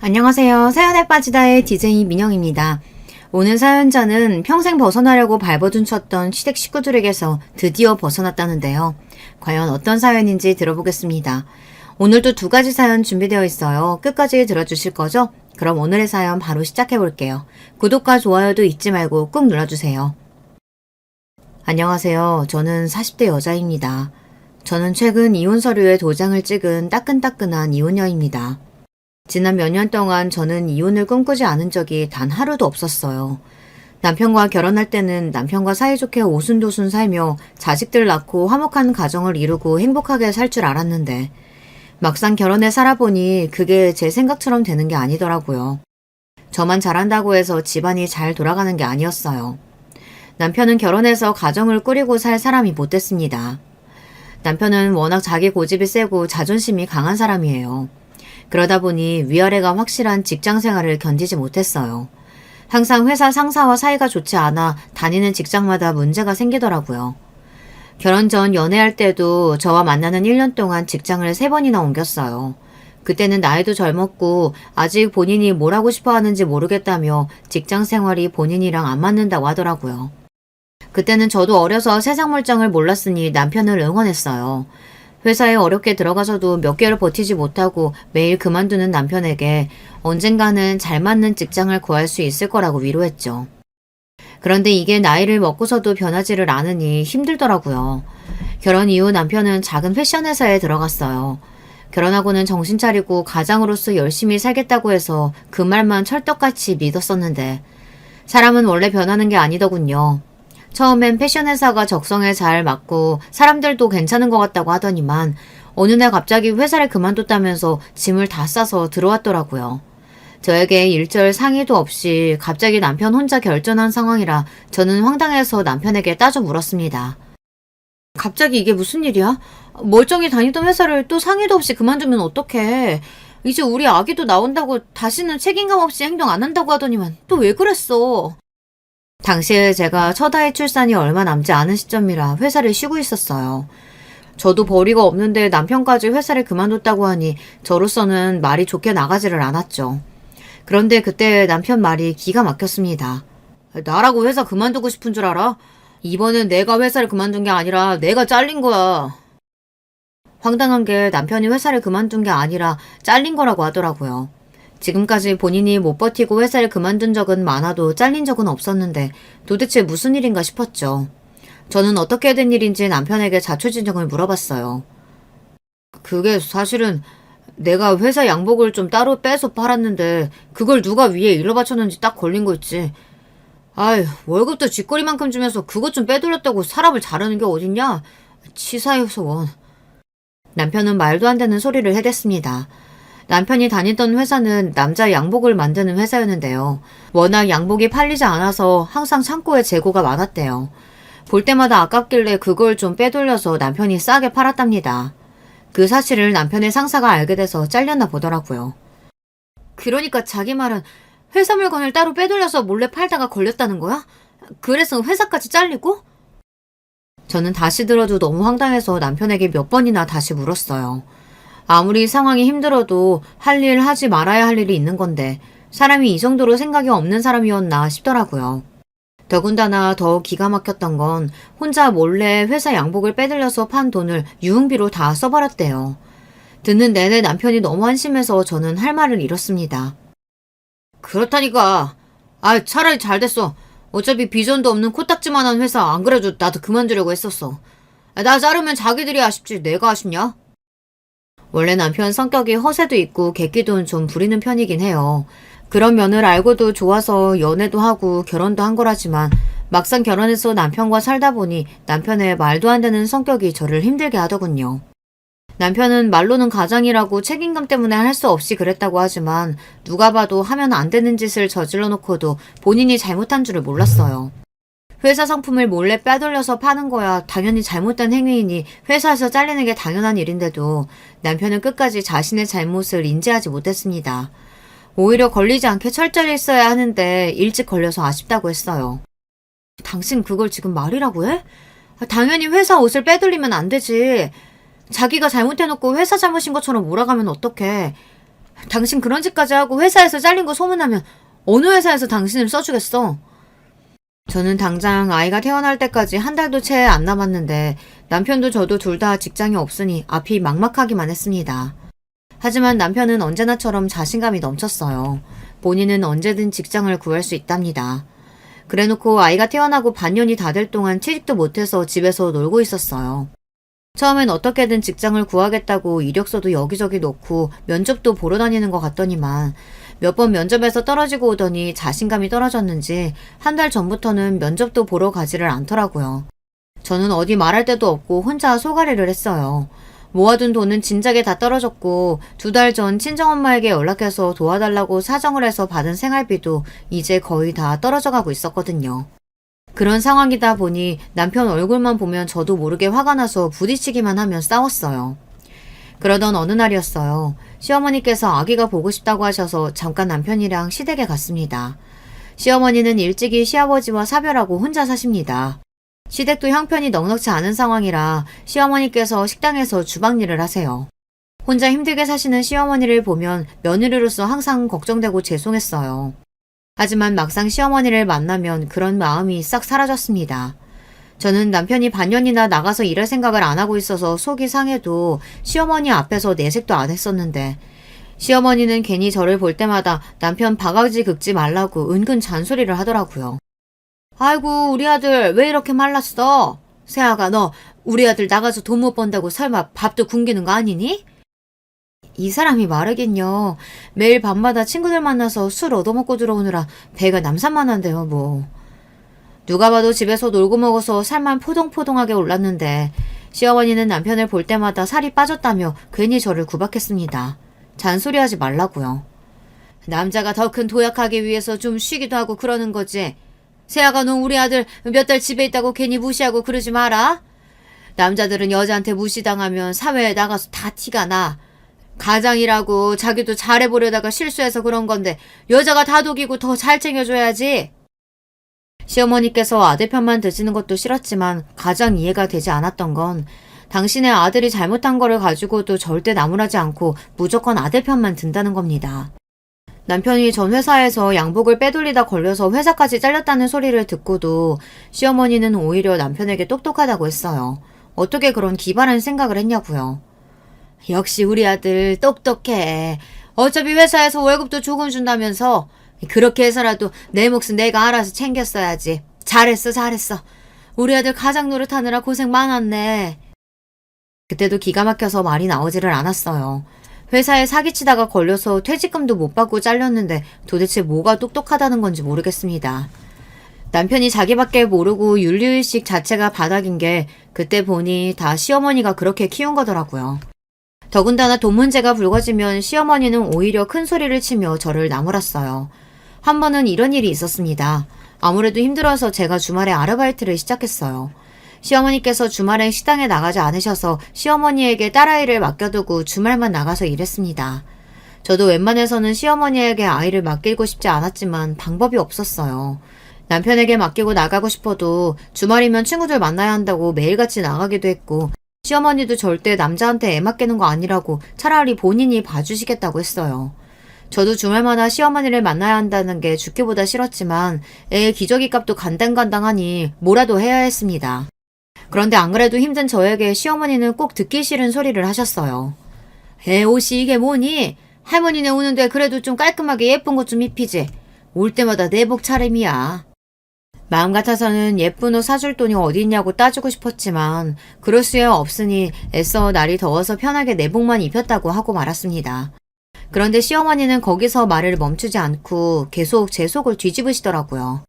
안녕하세요. 사연에 빠지다의 DJ 민영입니다. 오늘 사연자는 평생 벗어나려고 발버둥 쳤던 시댁 식구들에게서 드디어 벗어났다는데요. 과연 어떤 사연인지 들어보겠습니다. 오늘도 두 가지 사연 준비되어 있어요. 끝까지 들어주실 거죠? 그럼 오늘의 사연 바로 시작해 볼게요. 구독과 좋아요도 잊지 말고 꾹 눌러주세요. 안녕하세요. 저는 40대 여자입니다. 저는 최근 이혼 서류에 도장을 찍은 따끈따끈한 이혼녀입니다. 지난 몇 년 동안 저는 이혼을 꿈꾸지 않은 적이 단 하루도 없었어요. 남편과 결혼할 때는 남편과 사이좋게 오순도순 살며 자식들 낳고 화목한 가정을 이루고 행복하게 살 줄 알았는데 막상 결혼해 살아보니 그게 제 생각처럼 되는 게 아니더라고요. 저만 잘한다고 해서 집안이 잘 돌아가는 게 아니었어요. 남편은 결혼해서 가정을 꾸리고 살 사람이 못 됐습니다. 남편은 워낙 자기 고집이 세고 자존심이 강한 사람이에요. 그러다 보니 위아래가 확실한 직장 생활을 견디지 못했어요. 항상 회사 상사와 사이가 좋지 않아 다니는 직장마다 문제가 생기더라고요. 결혼 전 연애할 때도 저와 만나는 1년 동안 직장을 3번이나 옮겼어요. 그때는 나이도 젊었고 아직 본인이 뭘 하고 싶어 하는지 모르겠다며 직장 생활이 본인이랑 안 맞는다고 하더라고요. 그때는 저도 어려서 세상 물정을 몰랐으니 남편을 응원했어요. 회사에 어렵게 들어가서도 몇 개월 버티지 못하고 매일 그만두는 남편에게 언젠가는 잘 맞는 직장을 구할 수 있을 거라고 위로했죠. 그런데 이게 나이를 먹고서도 변하지를 않으니 힘들더라고요. 결혼 이후 남편은 작은 패션 회사에 들어갔어요. 결혼하고는 정신 차리고 가장으로서 열심히 살겠다고 해서 그 말만 철떡같이 믿었었는데 사람은 원래 변하는 게 아니더군요. 처음엔 패션 회사가 적성에 잘 맞고 사람들도 괜찮은 것 같다고 하더니만 어느 날 갑자기 회사를 그만뒀다면서 짐을 다 싸서 들어왔더라고요. 저에게 일절 상의도 없이 갑자기 남편 혼자 결정한 상황이라 저는 황당해서 남편에게 따져 물었습니다. 갑자기 이게 무슨 일이야? 멀쩡히 다니던 회사를 또 상의도 없이 그만두면 어떡해. 이제 우리 아기도 나온다고 다시는 책임감 없이 행동 안 한다고 하더니만 또 왜 그랬어? 당시에 제가 첫 아이 출산이 얼마 남지 않은 시점이라 회사를 쉬고 있었어요. 저도 벌이가 없는데 남편까지 회사를 그만뒀다고 하니 저로서는 말이 좋게 나가지를 않았죠. 그런데 그때 남편 말이 기가 막혔습니다. 나라고 회사 그만두고 싶은 줄 알아? 이번엔 내가 회사를 그만둔 게 아니라 내가 잘린 거야. 황당한 게 남편이 회사를 그만둔 게 아니라 잘린 거라고 하더라고요. 지금까지 본인이 못 버티고 회사를 그만둔 적은 많아도 잘린 적은 없었는데 도대체 무슨 일인가 싶었죠. 저는 어떻게 된 일인지 남편에게 자초지종을 물어봤어요. 그게 사실은 내가 회사 양복을 좀 따로 빼서 팔았는데 그걸 누가 위에 일러 바쳤는지 딱 걸린 거 있지. 아휴, 월급도 쥐꼬리만큼 주면서 그것 좀 빼돌렸다고 사람을 자르는 게 어딨냐? 치사해서 원. 남편은 말도 안 되는 소리를 해댔습니다. 남편이 다니던 회사는 남자 양복을 만드는 회사였는데요. 워낙 양복이 팔리지 않아서 항상 창고에 재고가 많았대요. 볼 때마다 아깝길래 그걸 좀 빼돌려서 남편이 싸게 팔았답니다. 그 사실을 남편의 상사가 알게 돼서 잘렸나 보더라고요. 그러니까 자기 말은 회사 물건을 따로 빼돌려서 몰래 팔다가 걸렸다는 거야? 그래서 회사까지 잘리고? 저는 다시 들어도 너무 황당해서 남편에게 몇 번이나 다시 물었어요. 아무리 상황이 힘들어도 할 일 하지 말아야 할 일이 있는 건데 사람이 이 정도로 생각이 없는 사람이었나 싶더라고요. 더군다나 더 기가 막혔던 건 혼자 몰래 회사 양복을 빼들려서 판 돈을 유흥비로 다 써버렸대요. 듣는 내내 남편이 너무 한심해서 저는 할 말을 잃었습니다. 그렇다니까. 차라리 잘 됐어. 어차피 비전도 없는 코딱지만한 회사 안 그래도 나도 그만두려고 했었어. 나 자르면 자기들이 아쉽지 내가 아쉽냐? 원래 남편 성격이 허세도 있고 객기도 좀 부리는 편이긴 해요. 그런 면을 알고도 좋아서 연애도 하고 결혼도 한 거라지만 막상 결혼해서 남편과 살다 보니 남편의 말도 안 되는 성격이 저를 힘들게 하더군요. 남편은 말로는 가장이라고 책임감 때문에 할 수 없이 그랬다고 하지만 누가 봐도 하면 안 되는 짓을 저질러 놓고도 본인이 잘못한 줄을 몰랐어요. 회사 상품을 몰래 빼돌려서 파는 거야 당연히 잘못된 행위이니 회사에서 잘리는 게 당연한 일인데도 남편은 끝까지 자신의 잘못을 인지하지 못했습니다. 오히려 걸리지 않게 철저히 있어야 하는데 일찍 걸려서 아쉽다고 했어요. 당신 그걸 지금 말이라고 해? 당연히 회사 옷을 빼돌리면 안 되지. 자기가 잘못해놓고 회사 잘못인 것처럼 몰아가면 어떡해. 당신 그런 짓까지 하고 회사에서 잘린 거 소문나면 어느 회사에서 당신을 써주겠어? 저는 당장 아이가 태어날 때까지 한 달도 채 안 남았는데 남편도 저도 둘 다 직장이 없으니 앞이 막막하기만 했습니다. 하지만 남편은 언제나처럼 자신감이 넘쳤어요. 본인은 언제든 직장을 구할 수 있답니다. 그래놓고 아이가 태어나고 반년이 다 될 동안 취직도 못해서 집에서 놀고 있었어요. 처음엔 어떻게든 직장을 구하겠다고 이력서도 여기저기 넣고 면접도 보러 다니는 것 같더니만 몇 번 면접에서 떨어지고 오더니 자신감이 떨어졌는지 한 달 전부터는 면접도 보러 가지를 않더라고요. 저는 어디 말할 데도 없고 혼자 소가리를 했어요. 모아둔 돈은 진작에 다 떨어졌고 2달 전 친정엄마에게 연락해서 도와달라고 사정을 해서 받은 생활비도 이제 거의 다 떨어져 가고 있었거든요. 그런 상황이다 보니 남편 얼굴만 보면 저도 모르게 화가 나서 부딪히기만 하면 싸웠어요. 그러던 어느 날이었어요. 시어머니께서 아기가 보고 싶다고 하셔서 잠깐 남편이랑 시댁에 갔습니다. 시어머니는 일찍이 시아버지와 사별하고 혼자 사십니다. 시댁도 형편이 넉넉지 않은 상황이라 시어머니께서 식당에서 주방 일을 하세요. 혼자 힘들게 사시는 시어머니를 보면 며느리로서 항상 걱정되고 죄송했어요. 하지만 막상 시어머니를 만나면 그런 마음이 싹 사라졌습니다. 저는 남편이 반년이나 나가서 일할 생각을 안 하고 있어서 속이 상해도 시어머니 앞에서 내색도 안 했었는데 시어머니는 괜히 저를 볼 때마다 남편 바가지 긁지 말라고 은근 잔소리를 하더라고요. 아이고 우리 아들 왜 이렇게 말랐어? 세아가 너 우리 아들 나가서 돈 못 번다고 설마 밥도 굶기는 거 아니니? 이 사람이 말하긴요. 매일 밤마다 친구들 만나서 술 얻어먹고 들어오느라 배가 남산만한데요 뭐. 누가 봐도 집에서 놀고 먹어서 살만 포동포동하게 올랐는데 시어머니는 남편을 볼 때마다 살이 빠졌다며 괜히 저를 구박했습니다. 잔소리하지 말라고요. 남자가 더 큰 도약하기 위해서 좀 쉬기도 하고 그러는 거지. 세아가 너 우리 아들 몇 달 집에 있다고 괜히 무시하고 그러지 마라. 남자들은 여자한테 무시당하면 사회에 나가서 다 티가 나. 가장이라고 자기도 잘해보려다가 실수해서 그런 건데 여자가 다독이고 더 잘 챙겨줘야지. 시어머니께서 아들 편만 드시는 것도 싫었지만 가장 이해가 되지 않았던 건 당신의 아들이 잘못한 거를 가지고도 절대 나무라지 않고 무조건 아들 편만 든다는 겁니다. 남편이 전 회사에서 양복을 빼돌리다 걸려서 회사까지 잘렸다는 소리를 듣고도 시어머니는 오히려 남편에게 똑똑하다고 했어요. 어떻게 그런 기발한 생각을 했냐고요. 역시 우리 아들 똑똑해. 어차피 회사에서 월급도 조금 준다면서 그렇게 해서라도 내 몫은 내가 알아서 챙겼어야지. 잘했어. 우리 아들 가장 노릇하느라 고생 많았네. 그때도 기가 막혀서 말이 나오지를 않았어요. 회사에 사기치다가 걸려서 퇴직금도 못 받고 잘렸는데 도대체 뭐가 똑똑하다는 건지 모르겠습니다. 남편이 자기밖에 모르고 윤리의식 자체가 바닥인 게 그때 보니 다 시어머니가 그렇게 키운 거더라고요. 더군다나 돈 문제가 불거지면 시어머니는 오히려 큰 소리를 치며 저를 나무랐어요. 한 번은 이런 일이 있었습니다. 아무래도 힘들어서 제가 주말에 아르바이트를 시작했어요. 시어머니께서 주말엔 식당에 나가지 않으셔서 시어머니에게 딸아이를 맡겨두고 주말만 나가서 일했습니다. 저도 웬만해서는 시어머니에게 아이를 맡기고 싶지 않았지만 방법이 없었어요. 남편에게 맡기고 나가고 싶어도 주말이면 친구들 만나야 한다고 매일같이 나가기도 했고 시어머니도 절대 남자한테 애 맡기는 거 아니라고 차라리 본인이 봐주시겠다고 했어요. 저도 주말마다 시어머니를 만나야 한다는 게 죽기보다 싫었지만 애 기저귀 값도 간당간당하니 뭐라도 해야 했습니다. 그런데 안 그래도 힘든 저에게 시어머니는 꼭 듣기 싫은 소리를 하셨어요. 애 옷이 이게 뭐니? 할머니네 오는데 그래도 좀 깔끔하게 예쁜 것 좀 입히지. 올 때마다 내복 차림이야. 마음 같아서는 예쁜 옷 사줄 돈이 어디 있냐고 따지고 싶었지만 그럴 수 없으니 애써 날이 더워서 편하게 내복만 입혔다고 하고 말았습니다. 그런데 시어머니는 거기서 말을 멈추지 않고 계속 제 속을 뒤집으시더라고요.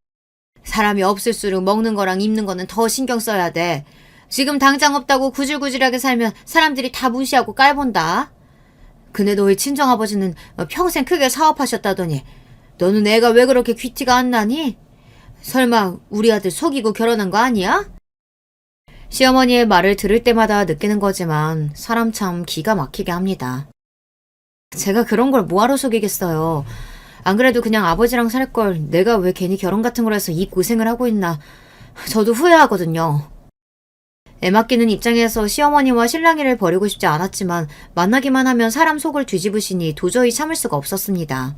사람이 없을수록 먹는 거랑 입는 거는 더 신경 써야 돼. 지금 당장 없다고 구질구질하게 살면 사람들이 다 무시하고 깔본다. 근데 너희 친정아버지는 평생 크게 사업하셨다더니 너는 애가 왜 그렇게 귀티가 안 나니? 설마 우리 아들 속이고 결혼한 거 아니야? 시어머니의 말을 들을 때마다 느끼는 거지만 사람 참 기가 막히게 합니다. 제가 그런 걸 뭐하러 속이겠어요. 안 그래도 그냥 아버지랑 살 걸 내가 왜 괜히 결혼 같은 걸 해서 이 고생을 하고 있나. 저도 후회하거든요. 애 맡기는 입장에서 시어머니와 실랑이를 벌이고 싶지 않았지만 만나기만 하면 사람 속을 뒤집으시니 도저히 참을 수가 없었습니다.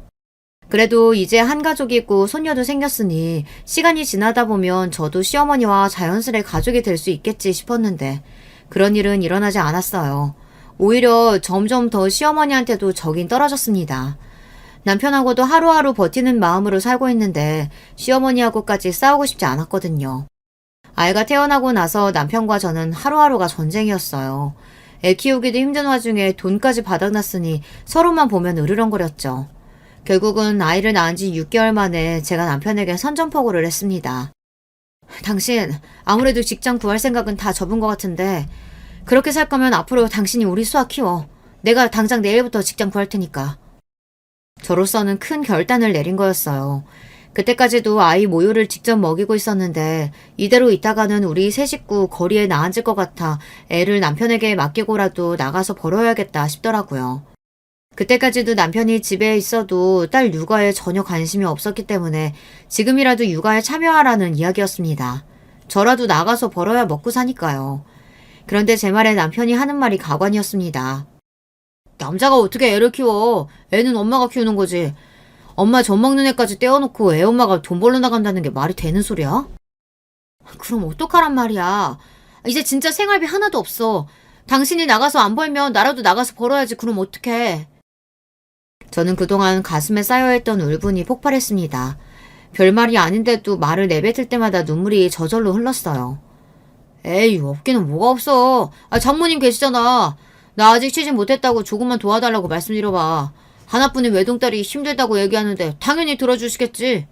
그래도 이제 한 가족이고 손녀도 생겼으니 시간이 지나다 보면 저도 시어머니와 자연스레 가족이 될 수 있겠지 싶었는데 그런 일은 일어나지 않았어요. 오히려 점점 더 시어머니한테도 정이 떨어졌습니다. 남편하고도 하루하루 버티는 마음으로 살고 있는데 시어머니하고까지 싸우고 싶지 않았거든요. 아이가 태어나고 나서 남편과 저는 하루하루가 전쟁이었어요. 애 키우기도 힘든 와중에 돈까지 바닥났으니 서로만 보면 으르렁거렸죠. 결국은 아이를 낳은 지 6개월 만에 제가 남편에게 선전포고를 했습니다. 당신 아무래도 직장 구할 생각은 다 접은 것 같은데 그렇게 살 거면 앞으로 당신이 우리 수아 키워. 내가 당장 내일부터 직장 구할 테니까. 저로서는 큰 결단을 내린 거였어요. 그때까지도 아이 모유를 직접 먹이고 있었는데 이대로 있다가는 우리 세 식구 거리에 나앉을 것 같아 애를 남편에게 맡기고라도 나가서 벌어야겠다 싶더라고요. 그때까지도 남편이 집에 있어도 딸 육아에 전혀 관심이 없었기 때문에 지금이라도 육아에 참여하라는 이야기였습니다. 저라도 나가서 벌어야 먹고 사니까요. 그런데 제 말에 남편이 하는 말이 가관이었습니다. 남자가 어떻게 애를 키워? 애는 엄마가 키우는 거지. 엄마 젖 먹는 애까지 떼어놓고 애 엄마가 돈 벌러 나간다는 게 말이 되는 소리야? 그럼 어떡하란 말이야. 이제 진짜 생활비 하나도 없어. 당신이 나가서 안 벌면 나라도 나가서 벌어야지. 그럼 어떡해. 저는 그동안 가슴에 쌓여있던 울분이 폭발했습니다. 별말이 아닌데도 말을 내뱉을 때마다 눈물이 저절로 흘렀어요. 에이, 없기는 뭐가 없어. 장모님 계시잖아. 나 아직 취직 못했다고 조금만 도와달라고 말씀드려봐. 하나뿐인 외동딸이 힘들다고 얘기하는데 당연히 들어주시겠지.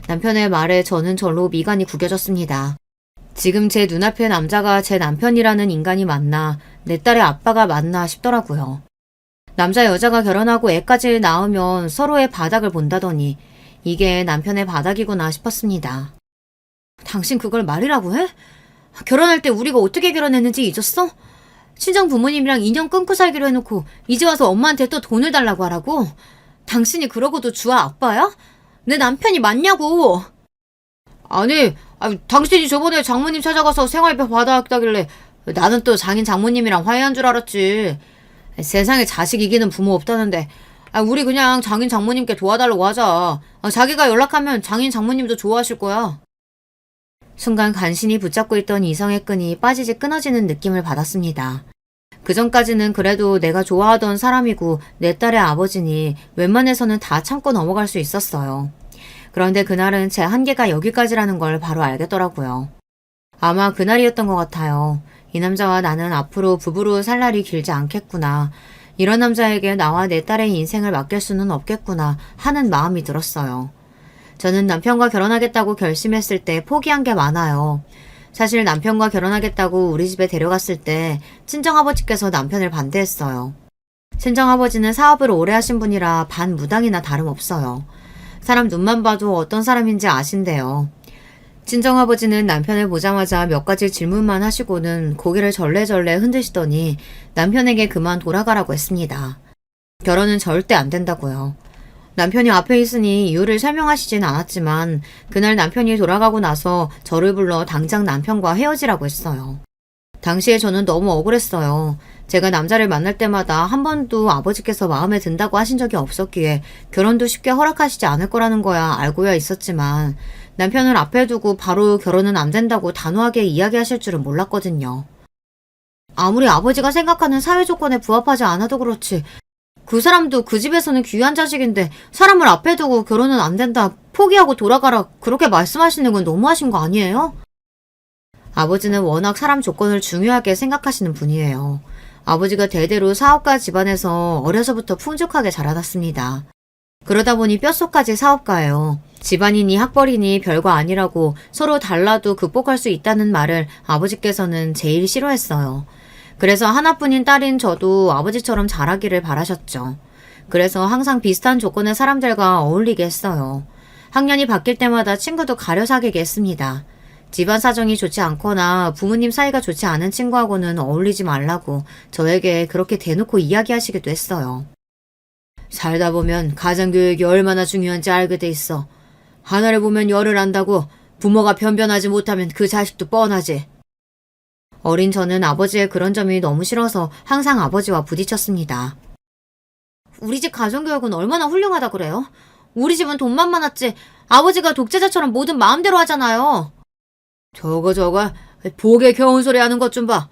남편의 말에 저는 절로 미간이 구겨졌습니다. 지금 제 눈앞의 남자가 제 남편이라는 인간이 맞나, 내 딸의 아빠가 맞나 싶더라고요. 남자 여자가 결혼하고 애까지 낳으면 서로의 바닥을 본다더니 이게 남편의 바닥이구나 싶었습니다. 당신 그걸 말이라고 해? 결혼할 때 우리가 어떻게 결혼했는지 잊었어? 친정 부모님이랑 인연 끊고 살기로 해놓고 이제 와서 엄마한테 또 돈을 달라고 하라고? 당신이 그러고도 주아 아빠야? 내 남편이 맞냐고! 아니, 당신이 저번에 장모님 찾아가서 생활비 받아왔다길래 나는 또 장인 장모님이랑 화해한 줄 알았지. 세상에 자식 이기는 부모 없다는데 우리 그냥 장인 장모님께 도와달라고 하자. 자기가 연락하면 장인 장모님도 좋아하실 거야. 순간 간신히 붙잡고 있던 이성의 끈이 빠지지 끊어지는 느낌을 받았습니다. 그전까지는 그래도 내가 좋아하던 사람이고 내 딸의 아버지니 웬만해서는 다 참고 넘어갈 수 있었어요. 그런데 그날은 제 한계가 여기까지라는 걸 바로 알겠더라고요. 아마 그날이었던 것 같아요. 이 남자와 나는 앞으로 부부로 살 날이 길지 않겠구나. 이런 남자에게 나와 내 딸의 인생을 맡길 수는 없겠구나 하는 마음이 들었어요. 저는 남편과 결혼하겠다고 결심했을 때 포기한 게 많아요. 사실 남편과 결혼하겠다고 우리 집에 데려갔을 때 친정아버지께서 남편을 반대했어요. 친정아버지는 사업을 오래 하신 분이라 반무당이나 다름없어요. 사람 눈만 봐도 어떤 사람인지 아신대요. 친정아버지는 남편을 보자마자 몇 가지 질문만 하시고는 고개를 절레절레 흔드시더니 남편에게 그만 돌아가라고 했습니다. 결혼은 절대 안 된다고요. 남편이 앞에 있으니 이유를 설명하시진 않았지만 그날 남편이 돌아가고 나서 저를 불러 당장 남편과 헤어지라고 했어요. 당시에 저는 너무 억울했어요. 제가 남자를 만날 때마다 한 번도 아버지께서 마음에 든다고 하신 적이 없었기에 결혼도 쉽게 허락하시지 않을 거라는 거야 알고야 있었지만 남편을 앞에 두고 바로 결혼은 안 된다고 단호하게 이야기하실 줄은 몰랐거든요. 아무리 아버지가 생각하는 사회 조건에 부합하지 않아도 그렇지 그 사람도 그 집에서는 귀한 자식인데 사람을 앞에 두고 결혼은 안 된다, 포기하고 돌아가라 그렇게 말씀하시는 건 너무하신 거 아니에요? 아버지는 워낙 사람 조건을 중요하게 생각하시는 분이에요. 아버지가 대대로 사업가 집안에서 어려서부터 풍족하게 자라났습니다. 그러다 보니 뼛속까지 사업가예요. 집안이니 학벌이니 별거 아니라고 서로 달라도 극복할 수 있다는 말을 아버지께서는 제일 싫어했어요. 그래서 하나뿐인 딸인 저도 아버지처럼 자라기를 바라셨죠. 그래서 항상 비슷한 조건의 사람들과 어울리게 했어요. 학년이 바뀔 때마다 친구도 가려 사귀게 했습니다. 집안 사정이 좋지 않거나 부모님 사이가 좋지 않은 친구하고는 어울리지 말라고 저에게 그렇게 대놓고 이야기하시기도 했어요. 살다 보면 가정교육이 얼마나 중요한지 알게 돼 있어. 하나를 보면 열을 안다고 부모가 변변하지 못하면 그 자식도 뻔하지. 어린 저는 아버지의 그런 점이 너무 싫어서 항상 아버지와 부딪혔습니다. 우리 집 가정교육은 얼마나 훌륭하다 그래요? 우리 집은 돈만 많았지 아버지가 독재자처럼 뭐든 마음대로 하잖아요. 저거 복에 겨운 소리 하는 것 좀 봐.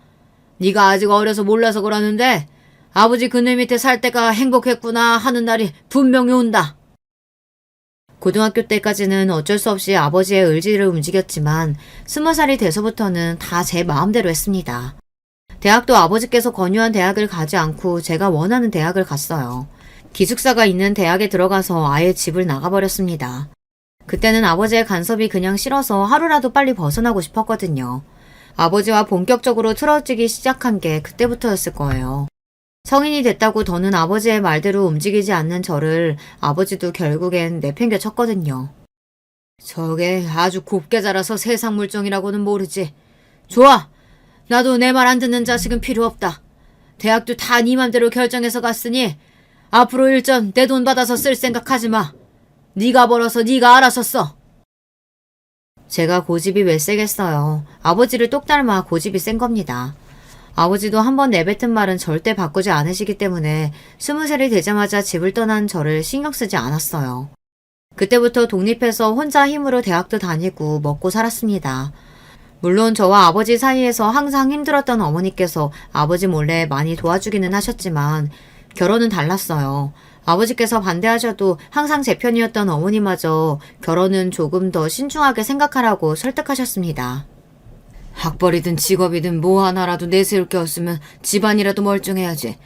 네가 아직 어려서 몰라서 그러는데 아버지 그늘 밑에 살 때가 행복했구나 하는 날이 분명히 온다. 고등학교 때까지는 어쩔 수 없이 아버지의 의지를 움직였지만 20살이 돼서부터는 다 제 마음대로 했습니다. 대학도 아버지께서 권유한 대학을 가지 않고 제가 원하는 대학을 갔어요. 기숙사가 있는 대학에 들어가서 아예 집을 나가버렸습니다. 그때는 아버지의 간섭이 그냥 싫어서 하루라도 빨리 벗어나고 싶었거든요. 아버지와 본격적으로 틀어지기 시작한 게 그때부터였을 거예요. 성인이 됐다고 더는 아버지의 말대로 움직이지 않는 저를 아버지도 결국엔 내팽개쳤거든요. 저게 아주 곱게 자라서 세상 물정이라고는 모르지. 좋아! 나도 내 말 안 듣는 자식은 필요 없다. 대학도 다 네 맘대로 결정해서 갔으니 앞으로 일전 내 돈 받아서 쓸 생각하지 마. 네가 벌어서 네가 알아서 써. 제가 고집이 왜 세겠어요. 아버지를 똑 닮아 고집이 센 겁니다. 아버지도 한번 내뱉은 말은 절대 바꾸지 않으시기 때문에 20살이 되자마자 집을 떠난 저를 신경 쓰지 않았어요. 그때부터 독립해서 혼자 힘으로 대학도 다니고 먹고 살았습니다. 물론 저와 아버지 사이에서 항상 힘들었던 어머니께서 아버지 몰래 많이 도와주기는 하셨지만 결혼은 달랐어요. 아버지께서 반대하셔도 항상 제 편이었던 어머니마저 결혼은 조금 더 신중하게 생각하라고 설득하셨습니다. 학벌이든 직업이든 뭐 하나라도 내세울 게 없으면 집안이라도 멀쩡해야지.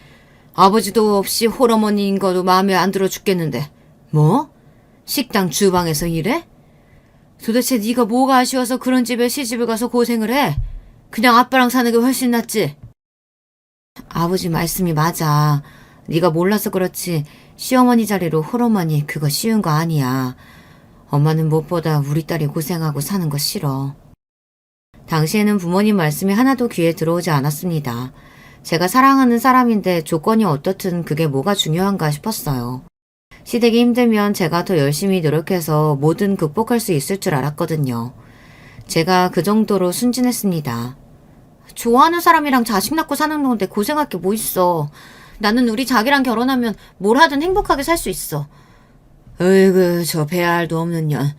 아버지도 없이 홀어머니인 거도 마음에 안 들어 죽겠는데. 뭐? 식당 주방에서 일해? 도대체 네가 뭐가 아쉬워서 그런 집에 시집을 가서 고생을 해? 그냥 아빠랑 사는 게 훨씬 낫지. 아버지 말씀이 맞아. 네가 몰라서 그렇지 시어머니 자리로 홀어머니 그거 쉬운 거 아니야. 엄마는 무엇보다 우리 딸이 고생하고 사는 거 싫어. 당시에는 부모님 말씀이 하나도 귀에 들어오지 않았습니다. 제가 사랑하는 사람인데 조건이 어떻든 그게 뭐가 중요한가 싶었어요. 시댁이 힘들면 제가 더 열심히 노력해서 뭐든 극복할 수 있을 줄 알았거든요. 제가 그 정도로 순진했습니다. 좋아하는 사람이랑 자식 낳고 사는 건데 고생할 게 뭐 있어. 나는 우리 자기랑 결혼하면 뭘 하든 행복하게 살 수 있어. 으이그 저 배알도 없는 년.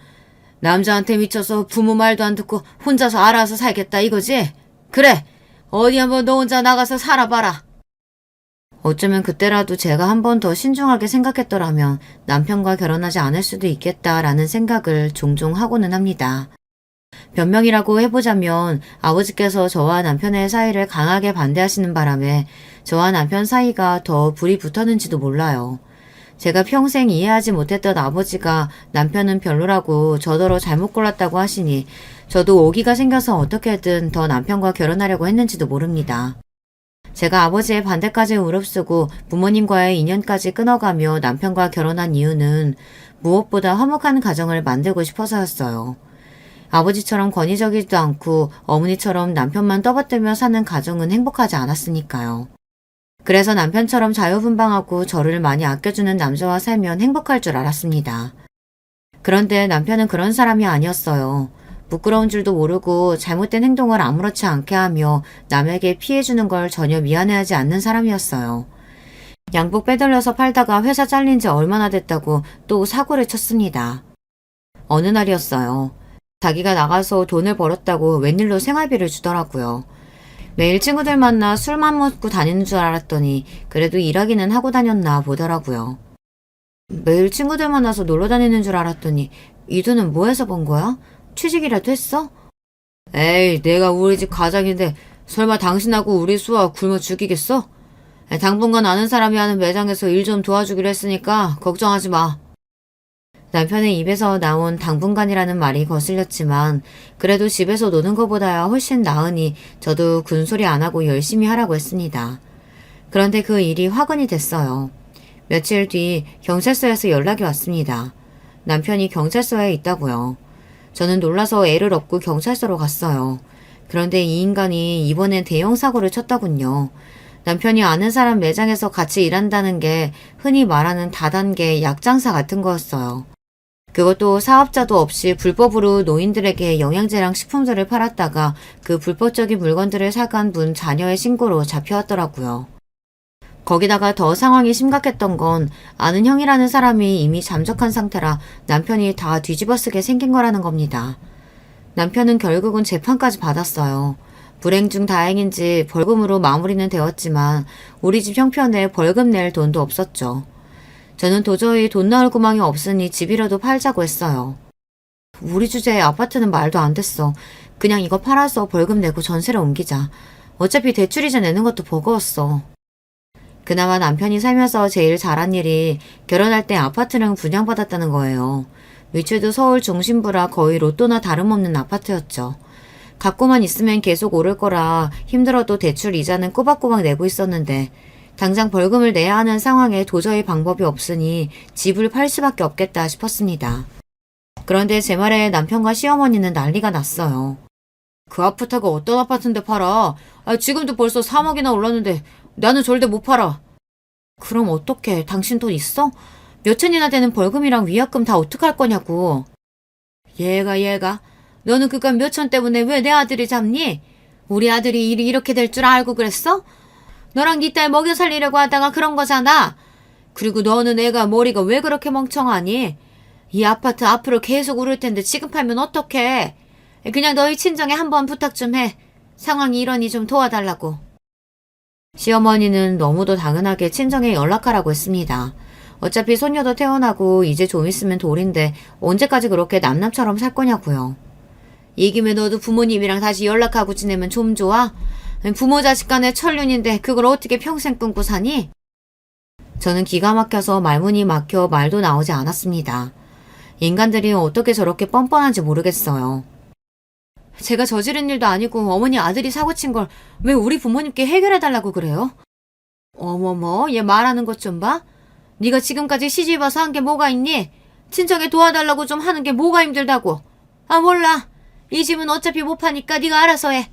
남자한테 미쳐서 부모 말도 안 듣고 혼자서 알아서 살겠다 이거지? 그래. 어디 한번 너 혼자 나가서 살아봐라. 어쩌면 그때라도 제가 한 번 더 신중하게 생각했더라면 남편과 결혼하지 않을 수도 있겠다라는 생각을 종종 하고는 합니다. 변명이라고 해보자면 아버지께서 저와 남편의 사이를 강하게 반대하시는 바람에 저와 남편 사이가 더 불이 붙었는지도 몰라요. 제가 평생 이해하지 못했던 아버지가 남편은 별로라고 저더러 잘못 골랐다고 하시니 저도 오기가 생겨서 어떻게든 더 남편과 결혼하려고 했는지도 모릅니다. 제가 아버지의 반대까지 무릅쓰고 부모님과의 인연까지 끊어가며 남편과 결혼한 이유는 무엇보다 화목한 가정을 만들고 싶어서였어요. 아버지처럼 권위적이지도 않고 어머니처럼 남편만 떠받들며 사는 가정은 행복하지 않았으니까요. 그래서 남편처럼 자유분방하고 저를 많이 아껴주는 남자와 살면 행복할 줄 알았습니다. 그런데 남편은 그런 사람이 아니었어요. 부끄러운 줄도 모르고 잘못된 행동을 아무렇지 않게 하며 남에게 피해주는 걸 전혀 미안해하지 않는 사람이었어요. 양복 빼돌려서 팔다가 회사 잘린 지 얼마나 됐다고 또 사고를 쳤습니다. 어느 날이었어요. 자기가 나가서 돈을 벌었다고 웬일로 생활비를 주더라고요. 매일 친구들 만나 술만 먹고 다니는 줄 알았더니 그래도 일하기는 하고 다녔나 보더라고요. 매일 친구들 만나서 놀러 다니는 줄 알았더니 이 돈은 뭐 해서 번 거야? 취직이라도 했어? 에이, 내가 우리 집 가장인데 설마 당신하고 우리 수아 굶어 죽이겠어? 당분간 아는 사람이 하는 매장에서 일 좀 도와주기로 했으니까 걱정하지 마. 남편의 입에서 나온 당분간이라는 말이 거슬렸지만 그래도 집에서 노는 것보다야 훨씬 나으니 저도 군소리 안 하고 열심히 하라고 했습니다. 그런데 그 일이 화근이 됐어요. 며칠 뒤 경찰서에서 연락이 왔습니다. 남편이 경찰서에 있다고요. 저는 놀라서 애를 업고 경찰서로 갔어요. 그런데 이 인간이 이번엔 대형 사고를 쳤더군요. 남편이 아는 사람 매장에서 같이 일한다는 게 흔히 말하는 다단계 약장사 같은 거였어요. 그것도 사업자도 없이 불법으로 노인들에게 영양제랑 식품들을 팔았다가 그 불법적인 물건들을 사간 분 자녀의 신고로 잡혀왔더라고요. 거기다가 더 상황이 심각했던 건 아는 형이라는 사람이 이미 잠적한 상태라 남편이 다 뒤집어쓰게 생긴 거라는 겁니다. 남편은 결국은 재판까지 받았어요. 불행 중 다행인지 벌금으로 마무리는 되었지만 우리 집 형편에 벌금 낼 돈도 없었죠. 저는 도저히 돈 나올 구멍이 없으니 집이라도 팔자고 했어요. 우리 주제에 아파트는 말도 안 됐어. 그냥 이거 팔아서 벌금 내고 전세를 옮기자. 어차피 대출이자 내는 것도 버거웠어. 그나마 남편이 살면서 제일 잘한 일이 결혼할 때 아파트를 분양받았다는 거예요. 위치도 서울 중심부라 거의 로또나 다름없는 아파트였죠. 갖고만 있으면 계속 오를 거라 힘들어도 대출 이자는 꼬박꼬박 내고 있었는데 당장 벌금을 내야 하는 상황에 도저히 방법이 없으니 집을 팔 수밖에 없겠다 싶었습니다. 그런데 제 말에 남편과 시어머니는 난리가 났어요. 그 아파트가 어떤 아파트인데 팔아? 지금도 벌써 3억이나 올랐는데 나는 절대 못 팔아. 그럼 어떡해? 당신 돈 있어? 몇천이나 되는 벌금이랑 위약금 다 어떡할 거냐고. 얘가 너는 그깟 몇천 때문에 왜 내 아들이 잡니? 우리 아들이 일이 이렇게 될 줄 알고 그랬어? 너랑 네 딸 먹여 살리려고 하다가 그런 거잖아. 그리고 너는 애가 머리가 왜 그렇게 멍청하니? 이 아파트 앞으로 계속 오를 텐데 지금 팔면 어떡해? 그냥 너희 친정에 한번 부탁 좀 해. 상황이 이러니 좀 도와달라고. 시어머니는 너무도 당연하게 친정에 연락하라고 했습니다. 어차피 손녀도 태어나고 이제 좀 있으면 돌인데 언제까지 그렇게 남남처럼 살 거냐고요. 이 김에 너도 부모님이랑 다시 연락하고 지내면 좀 좋아? 부모 자식 간의 천륜인데 그걸 어떻게 평생 끊고 사니? 저는 기가 막혀서 말문이 막혀 말도 나오지 않았습니다. 인간들이 어떻게 저렇게 뻔뻔한지 모르겠어요. 제가 저지른 일도 아니고 어머니 아들이 사고친 걸 왜 우리 부모님께 해결해달라고 그래요? 어머머, 얘 말하는 것 좀 봐. 네가 지금까지 시집와서 한 게 뭐가 있니? 친정에 도와달라고 좀 하는 게 뭐가 힘들다고. 몰라. 이 집은 어차피 못 파니까 네가 알아서 해.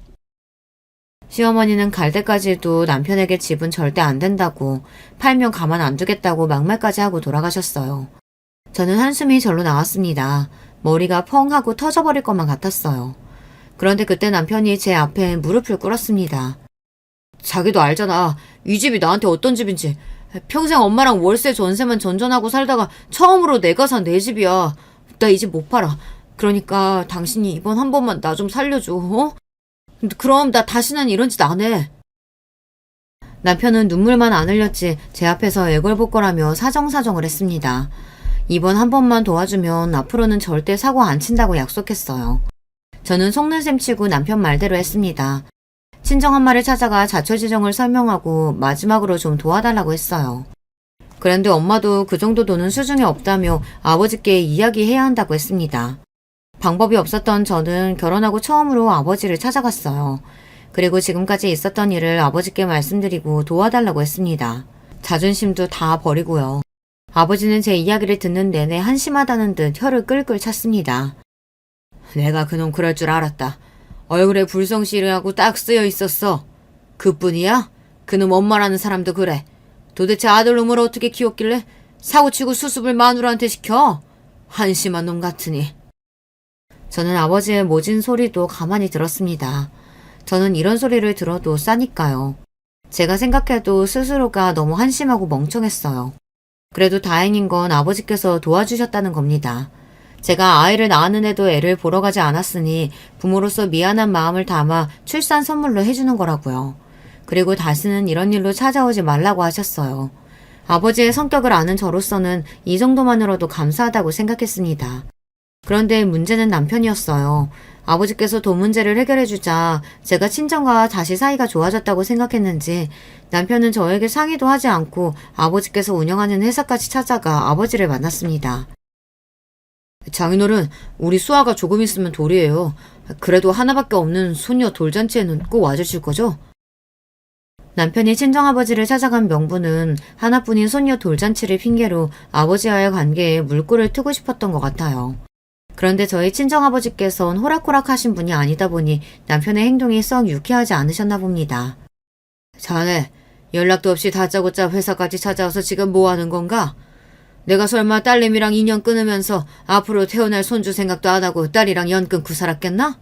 시어머니는 갈 때까지도 남편에게 집은 절대 안 된다고, 팔면 가만 안 두겠다고 막말까지 하고 돌아가셨어요. 저는 한숨이 절로 나왔습니다. 머리가 펑 하고 터져버릴 것만 같았어요. 그런데 그때 남편이 제 앞에 무릎을 꿇었습니다. 자기도 알잖아. 이 집이 나한테 어떤 집인지. 평생 엄마랑 월세 전세만 전전하고 살다가 처음으로 내가 산 내 집이야. 나 이 집 못 팔아. 그러니까 당신이 이번 한 번만 나 좀 살려줘. 어? 그럼 나 다시는 이런 짓 안 해. 남편은 눈물만 안 흘렸지 제 앞에서 애걸복걸하며 사정사정을 했습니다. 이번 한 번만 도와주면 앞으로는 절대 사고 안 친다고 약속했어요. 저는 속는 셈 치고 남편 말대로 했습니다. 친정엄마를 찾아가 자초지정을 설명하고 마지막으로 좀 도와달라고 했어요. 그런데 엄마도 그 정도 돈은 수중에 없다며 아버지께 이야기해야 한다고 했습니다. 방법이 없었던 저는 결혼하고 처음으로 아버지를 찾아갔어요. 그리고 지금까지 있었던 일을 아버지께 말씀드리고 도와달라고 했습니다. 자존심도 다 버리고요. 아버지는 제 이야기를 듣는 내내 한심하다는 듯 혀를 끌끌 찼습니다. 내가 그놈 그럴 줄 알았다. 얼굴에 불성실하고 딱 쓰여 있었어. 그뿐이야? 그놈 엄마라는 사람도 그래. 도대체 아들놈을 어떻게 키웠길래 사고치고 수습을 마누라한테 시켜? 한심한 놈 같으니. 저는 아버지의 모진 소리도 가만히 들었습니다. 저는 이런 소리를 들어도 싸니까요. 제가 생각해도 스스로가 너무 한심하고 멍청했어요. 그래도 다행인 건 아버지께서 도와주셨다는 겁니다. 제가 아이를 낳았는 애도 애를 보러 가지 않았으니 부모로서 미안한 마음을 담아 출산 선물로 해주는 거라고요. 그리고 다시는 이런 일로 찾아오지 말라고 하셨어요. 아버지의 성격을 아는 저로서는 이 정도만으로도 감사하다고 생각했습니다. 그런데 문제는 남편이었어요. 아버지께서 돈 문제를 해결해주자 제가 친정과 다시 사이가 좋아졌다고 생각했는지 남편은 저에게 상의도 하지 않고 아버지께서 운영하는 회사까지 찾아가 아버지를 만났습니다. 장인어른, 우리 수아가 조금 있으면 돌이에요. 그래도 하나밖에 없는 손녀 돌잔치에는 꼭 와주실 거죠? 남편이 친정아버지를 찾아간 명분은 하나뿐인 손녀 돌잔치를 핑계로 아버지와의 관계에 물꼬를 트고 싶었던 것 같아요. 그런데 저희 친정아버지께서는 호락호락하신 분이 아니다 보니 남편의 행동이 썩 유쾌하지 않으셨나 봅니다. 자네, 연락도 없이 다짜고짜 회사까지 찾아와서 지금 뭐 하는 건가? 내가 설마 딸내미랑 인연 끊으면서 앞으로 태어날 손주 생각도 안 하고 딸이랑 연 끊고 살았겠나?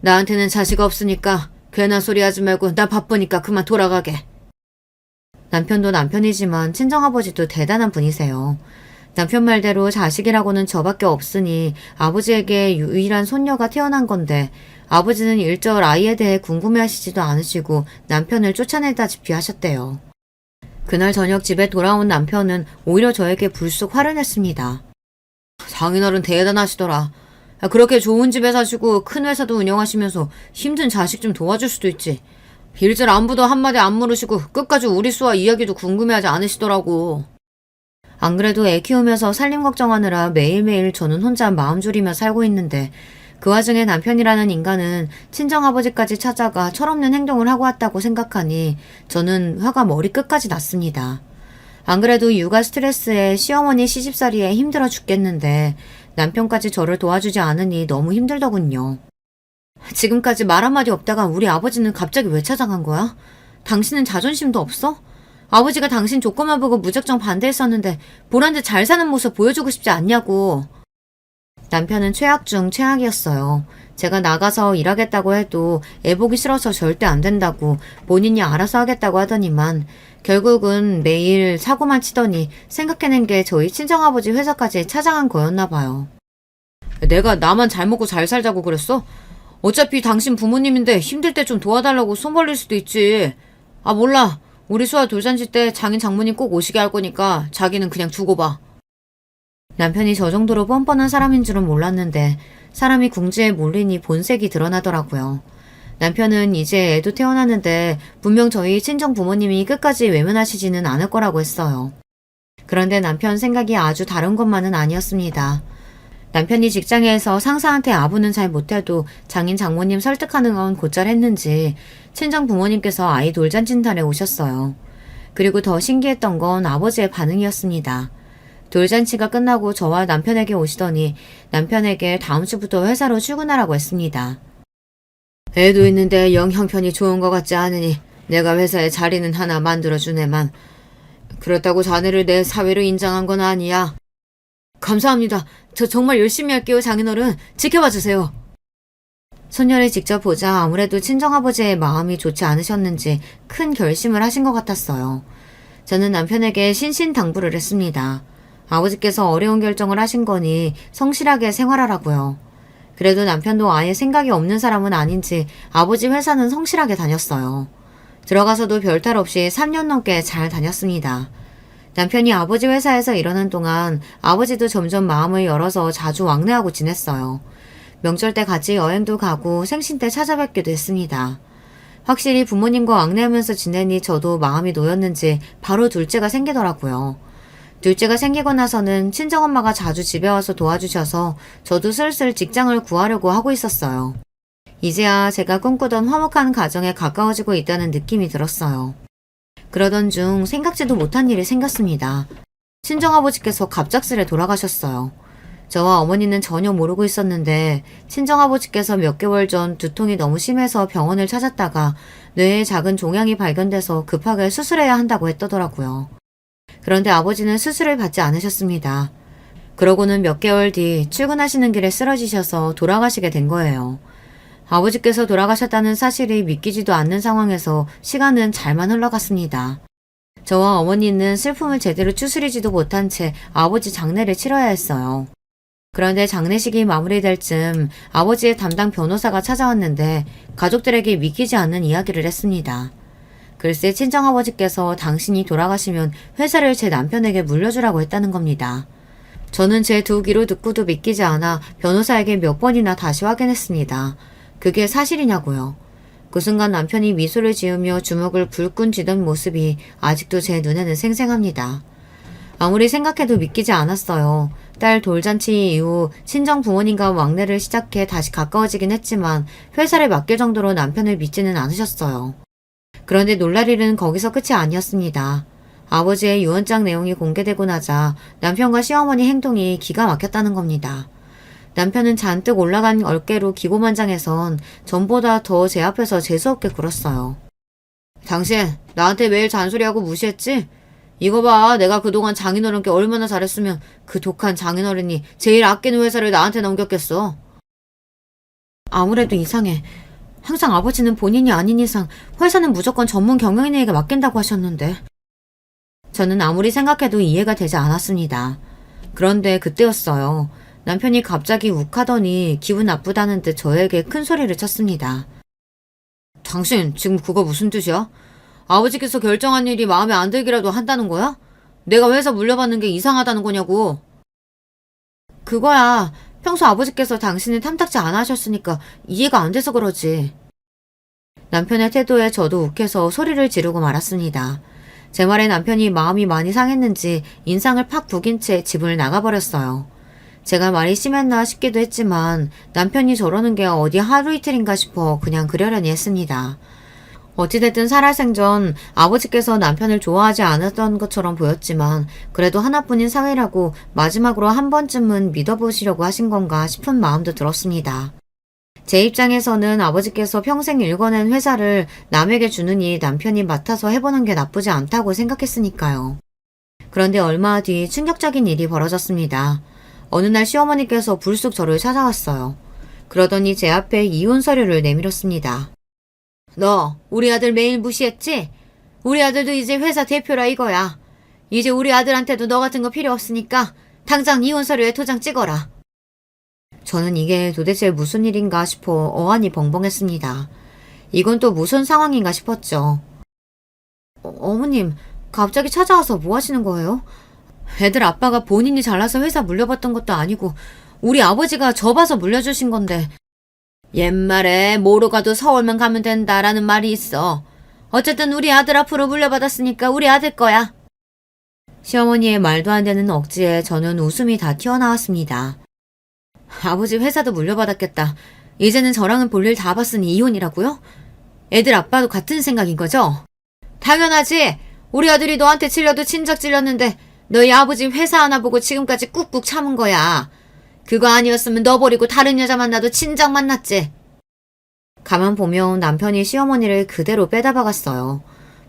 나한테는 자식 없으니까 괜한 소리 하지 말고 나 바쁘니까 그만 돌아가게. 남편도 남편이지만 친정아버지도 대단한 분이세요. 남편 말대로 자식이라고는 저밖에 없으니 아버지에게 유일한 손녀가 태어난 건데 아버지는 일절 아이에 대해 궁금해하시지도 않으시고 남편을 쫓아내다시피 하셨대요. 그날 저녁 집에 돌아온 남편은 오히려 저에게 불쑥 화를 냈습니다. 장인어른 대단하시더라. 그렇게 좋은 집에 사시고 큰 회사도 운영하시면서 힘든 자식 좀 도와줄 수도 있지. 일절 안부도 한마디 안 물으시고 끝까지 우리 수아 이야기도 궁금해하지 않으시더라고. 안 그래도 애 키우면서 살림 걱정하느라 매일매일 저는 혼자 마음 졸이며 살고 있는데 그 와중에 남편이라는 인간은 친정아버지까지 찾아가 철없는 행동을 하고 왔다고 생각하니 저는 화가 머리끝까지 났습니다. 안 그래도 육아 스트레스에 시어머니 시집살이에 힘들어 죽겠는데 남편까지 저를 도와주지 않으니 너무 힘들더군요. 지금까지 말 한마디 없다가 우리 아버지는 갑자기 왜 찾아간 거야? 당신은 자존심도 없어? 아버지가 당신 조건만 보고 무작정 반대했었는데 보란듯 잘 사는 모습 보여주고 싶지 않냐고. 남편은 최악 중 최악이었어요. 제가 나가서 일하겠다고 해도 애 보기 싫어서 절대 안 된다고 본인이 알아서 하겠다고 하더니만 결국은 매일 사고만 치더니 생각해낸 게 저희 친정아버지 회사까지 찾아간 거였나 봐요. 내가 나만 잘 먹고 잘 살자고 그랬어? 어차피 당신 부모님인데 힘들 때 좀 도와달라고 손 벌릴 수도 있지. 아 몰라. 우리 수아 돌잔치 때 장인 장모님 꼭 오시게 할 거니까 자기는 그냥 두고 봐. 남편이 저 정도로 뻔뻔한 사람인 줄은 몰랐는데 사람이 궁지에 몰리니 본색이 드러나더라고요. 남편은 이제 애도 태어났는데 분명 저희 친정 부모님이 끝까지 외면하시지는 않을 거라고 했어요. 그런데 남편 생각이 아주 다른 것만은 아니었습니다. 남편이 직장에서 상사한테 아부는 잘 못해도 장인 장모님 설득하는 건 곧잘 했는지 친정 부모님께서 아이 돌잔치날에 오셨어요. 그리고 더 신기했던 건 아버지의 반응이었습니다. 돌잔치가 끝나고 저와 남편에게 오시더니 남편에게 다음 주부터 회사로 출근하라고 했습니다. 애도 있는데 영 형편이 좋은 것 같지 않으니 내가 회사에 자리는 하나 만들어주네만 그렇다고 자네를 내 사회로 인정한 건 아니야. 감사합니다. 저 정말 열심히 할게요, 장인어른. 지켜봐 주세요. 손녀를 직접 보자 아무래도 친정아버지의 마음이 좋지 않으셨는지 큰 결심을 하신 것 같았어요. 저는 남편에게 신신당부를 했습니다. 아버지께서 어려운 결정을 하신 거니 성실하게 생활하라고요. 그래도 남편도 아예 생각이 없는 사람은 아닌지 아버지 회사는 성실하게 다녔어요. 들어가서도 별탈 없이 3년 넘게 잘 다녔습니다. 남편이 아버지 회사에서 일하는 동안 아버지도 점점 마음을 열어서 자주 왕래하고 지냈어요. 명절 때 같이 여행도 가고 생신 때 찾아뵙기도 했습니다. 확실히 부모님과 왕래하면서 지내니 저도 마음이 놓였는지 바로 둘째가 생기더라고요. 둘째가 생기고 나서는 친정엄마가 자주 집에 와서 도와주셔서 저도 슬슬 직장을 구하려고 하고 있었어요. 이제야 제가 꿈꾸던 화목한 가정에 가까워지고 있다는 느낌이 들었어요. 그러던 중 생각지도 못한 일이 생겼습니다. 친정아버지께서 갑작스레 돌아가셨어요. 저와 어머니는 전혀 모르고 있었는데 친정아버지께서 몇 개월 전 두통이 너무 심해서 병원을 찾았다가 뇌에 작은 종양이 발견돼서 급하게 수술해야 한다고 했더라고요. 그런데 아버지는 수술을 받지 않으셨습니다. 그러고는 몇 개월 뒤 출근하시는 길에 쓰러지셔서 돌아가시게 된 거예요. 아버지께서 돌아가셨다는 사실이 믿기지도 않는 상황에서 시간은 잘만 흘러갔습니다. 저와 어머니는 슬픔을 제대로 추스리지도 못한 채 아버지 장례를 치러야 했어요. 그런데 장례식이 마무리될 즈음 아버지의 담당 변호사가 찾아왔는데 가족들에게 믿기지 않는 이야기를 했습니다. 글쎄 친정아버지께서 당신이 돌아가시면 회사를 제 남편에게 물려주라고 했다는 겁니다. 저는 제 두 귀로 듣고도 믿기지 않아 변호사에게 몇 번이나 다시 확인했습니다. 그게 사실이냐고요. 그 순간 남편이 미소를 지으며 주먹을 불끈 쥐던 모습이 아직도 제 눈에는 생생합니다. 아무리 생각해도 믿기지 않았어요. 딸 돌잔치 이후 친정 부모님과 왕래를 시작해 다시 가까워지긴 했지만 회사를 맡길 정도로 남편을 믿지는 않으셨어요. 그런데 놀랄 일은 거기서 끝이 아니었습니다. 아버지의 유언장 내용이 공개되고 나자 남편과 시어머니 행동이 기가 막혔다는 겁니다. 남편은 잔뜩 올라간 어깨로 기고만장해선 전보다 더 제 앞에서 재수없게 굴었어요. 당신 나한테 매일 잔소리하고 무시했지? 이거 봐, 내가 그동안 장인어른께 얼마나 잘했으면 그 독한 장인어른이 제일 아끼는 회사를 나한테 넘겼겠어. 아무래도 이상해. 항상 아버지는 본인이 아닌 이상 회사는 무조건 전문 경영인에게 맡긴다고 하셨는데. 저는 아무리 생각해도 이해가 되지 않았습니다. 그런데 그때였어요. 남편이 갑자기 욱하더니 기분 나쁘다는 듯 저에게 큰 소리를 쳤습니다. 당신 지금 그거 무슨 뜻이야? 아버지께서 결정한 일이 마음에 안 들기라도 한다는 거야? 내가 회사 물려받는 게 이상하다는 거냐고. 그거야. 평소 아버지께서 당신을 탐탁지 않아 하셨으니까 이해가 안 돼서 그러지. 남편의 태도에 저도 욱해서 소리를 지르고 말았습니다. 제 말에 남편이 마음이 많이 상했는지 인상을 팍 구긴 채 집을 나가버렸어요. 제가 말이 심했나 싶기도 했지만 남편이 저러는 게 어디 하루 이틀인가 싶어 그냥 그러려니 했습니다. 어찌됐든 살아생전 아버지께서 남편을 좋아하지 않았던 것처럼 보였지만 그래도 하나뿐인 사위라고 마지막으로 한 번쯤은 믿어보시려고 하신 건가 싶은 마음도 들었습니다. 제 입장에서는 아버지께서 평생 일궈낸 회사를 남에게 주느니 남편이 맡아서 해보는 게 나쁘지 않다고 생각했으니까요. 그런데 얼마 뒤 충격적인 일이 벌어졌습니다. 어느 날 시어머니께서 불쑥 저를 찾아왔어요. 그러더니 제 앞에 이혼 서류를 내밀었습니다. 너 우리 아들 매일 무시했지? 우리 아들도 이제 회사 대표라 이거야. 이제 우리 아들한테도 너 같은 거 필요 없으니까 당장 이혼 서류에 도장 찍어라. 저는 이게 도대체 무슨 일인가 싶어 어안이 벙벙했습니다. 이건 또 무슨 상황인가 싶었죠. 어머님, 갑자기 찾아와서 뭐 하시는 거예요? 애들 아빠가 본인이 잘나서 회사 물려받던 것도 아니고 우리 아버지가 접어서 물려주신 건데. 옛말에 뭐로 가도 서울만 가면 된다라는 말이 있어. 어쨌든 우리 아들 앞으로 물려받았으니까 우리 아들 거야. 시어머니의 말도 안 되는 억지에 저는 웃음이 다 튀어나왔습니다. 아버지 회사도 물려받았겠다. 이제는 저랑은 볼일 다 봤으니 이혼이라고요? 애들 아빠도 같은 생각인 거죠? 당연하지. 우리 아들이 너한테 찔려도 진작 찔렸는데 너희 아버지 회사 하나 보고 지금까지 꾹꾹 참은 거야. 그거 아니었으면 너 버리고 다른 여자 만나도 진작 만났지. 가만 보면 남편이 시어머니를 그대로 빼다 박았어요.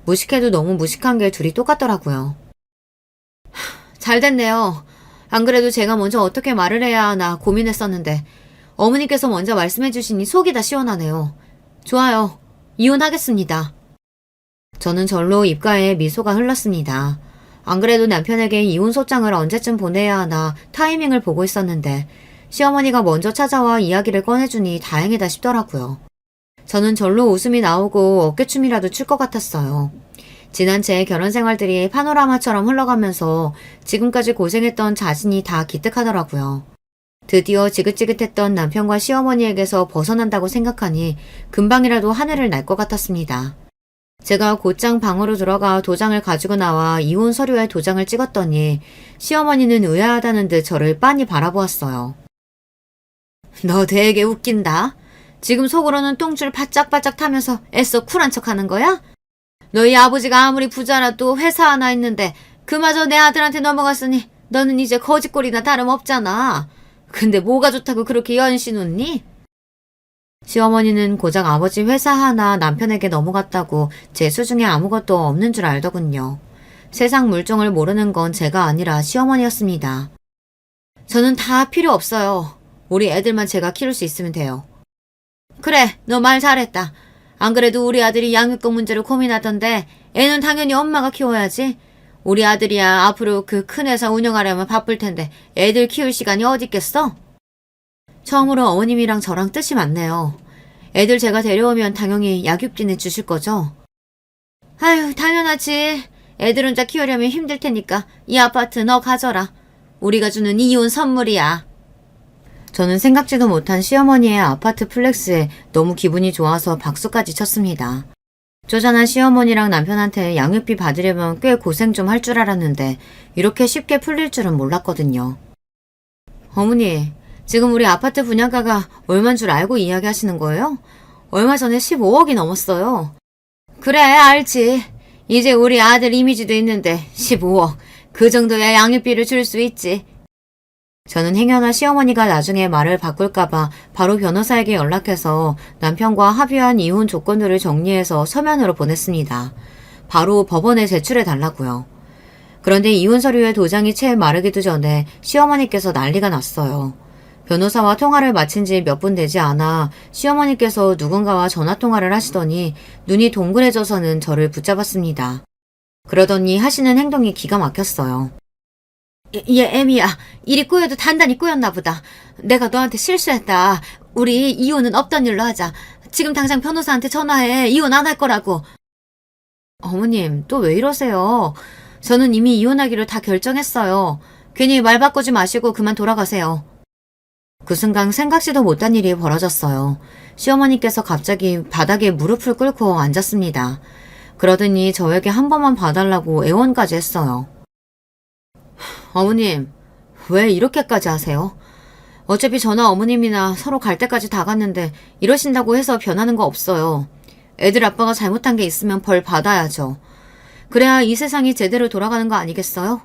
무식해도 너무 무식한 게 둘이 똑같더라고요. 잘 됐네요. 안 그래도 제가 먼저 어떻게 말을 해야 하나 고민했었는데 어머니께서 먼저 말씀해 주시니 속이 다 시원하네요. 좋아요. 이혼하겠습니다. 저는 절로 입가에 미소가 흘렀습니다. 안 그래도 남편에게 이혼 소장을 언제쯤 보내야 하나 타이밍을 보고 있었는데 시어머니가 먼저 찾아와 이야기를 꺼내주니 다행이다 싶더라고요. 저는 절로 웃음이 나오고 어깨춤이라도 출 것 같았어요. 지난 제 결혼 생활들이 파노라마처럼 흘러가면서 지금까지 고생했던 자신이 다 기특하더라고요. 드디어 지긋지긋했던 남편과 시어머니에게서 벗어난다고 생각하니 금방이라도 하늘을 날 것 같았습니다. 제가 곧장 방으로 들어가 도장을 가지고 나와 이혼 서류에 도장을 찍었더니 시어머니는 의아하다는 듯 저를 빤히 바라보았어요. 너 되게 웃긴다. 지금 속으로는 똥줄 바짝바짝 타면서 애써 쿨한 척하는 거야? 너희 아버지가 아무리 부자라도 회사 하나 있는데 그마저 내 아들한테 넘어갔으니 너는 이제 거지꼴이나 다름없잖아. 근데 뭐가 좋다고 그렇게 연신 웃니? 시어머니는 고작 아버지 회사 하나 남편에게 넘어갔다고 제 수중에 아무것도 없는 줄 알더군요. 세상 물정을 모르는 건 제가 아니라 시어머니였습니다. 저는 다 필요 없어요. 우리 애들만 제가 키울 수 있으면 돼요. 그래, 너 말 잘했다. 안 그래도 우리 아들이 양육권 문제를 고민하던데 애는 당연히 엄마가 키워야지. 우리 아들이야 앞으로 그 큰 회사 운영하려면 바쁠 텐데 애들 키울 시간이 어디 있겠어? 처음으로 어머님이랑 저랑 뜻이 맞네요. 애들 제가 데려오면 당연히 약육비는 주실 거죠? 아유, 당연하지. 애들 혼자 키우려면 힘들 테니까 이 아파트 너 가져라. 우리가 주는 이혼 선물이야. 저는 생각지도 못한 시어머니의 아파트 플렉스에 너무 기분이 좋아서 박수까지 쳤습니다. 쪼잔한 시어머니랑 남편한테 양육비 받으려면 꽤 고생 좀 할 줄 알았는데 이렇게 쉽게 풀릴 줄은 몰랐거든요. 어머니, 지금 우리 아파트 분양가가 얼만 줄 알고 이야기하시는 거예요? 얼마 전에 15억이 넘었어요. 그래, 알지. 이제 우리 아들 이미지도 있는데 15억. 그 정도야 양육비를 줄 수 있지. 저는 행여나 시어머니가 나중에 말을 바꿀까봐 바로 변호사에게 연락해서 남편과 합의한 이혼 조건들을 정리해서 서면으로 보냈습니다. 바로 법원에 제출해 달라고요. 그런데 이혼 서류에 도장이 채 마르기도 전에 시어머니께서 난리가 났어요. 변호사와 통화를 마친 지 몇 분 되지 않아 시어머니께서 누군가와 전화통화를 하시더니 눈이 동그래져서는 저를 붙잡았습니다. 그러더니 하시는 행동이 기가 막혔어요. 애미야. 일이 꼬여도 단단히 꼬였나 보다. 내가 너한테 실수했다. 우리 이혼은 없던 일로 하자. 지금 당장 변호사한테 전화해. 이혼 안 할 거라고. 어머님, 또 왜 이러세요? 저는 이미 이혼하기로 다 결정했어요. 괜히 말 바꾸지 마시고 그만 돌아가세요. 그 순간 생각지도 못한 일이 벌어졌어요. 시어머니께서 갑자기 바닥에 무릎을 꿇고 앉았습니다. 그러더니 저에게 한 번만 봐달라고 애원까지 했어요. 어머님, 왜 이렇게까지 하세요? 어차피 저나 어머님이나 서로 갈 때까지 다 갔는데 이러신다고 해서 변하는 거 없어요. 애들 아빠가 잘못한 게 있으면 벌 받아야죠. 그래야 이 세상이 제대로 돌아가는 거 아니겠어요?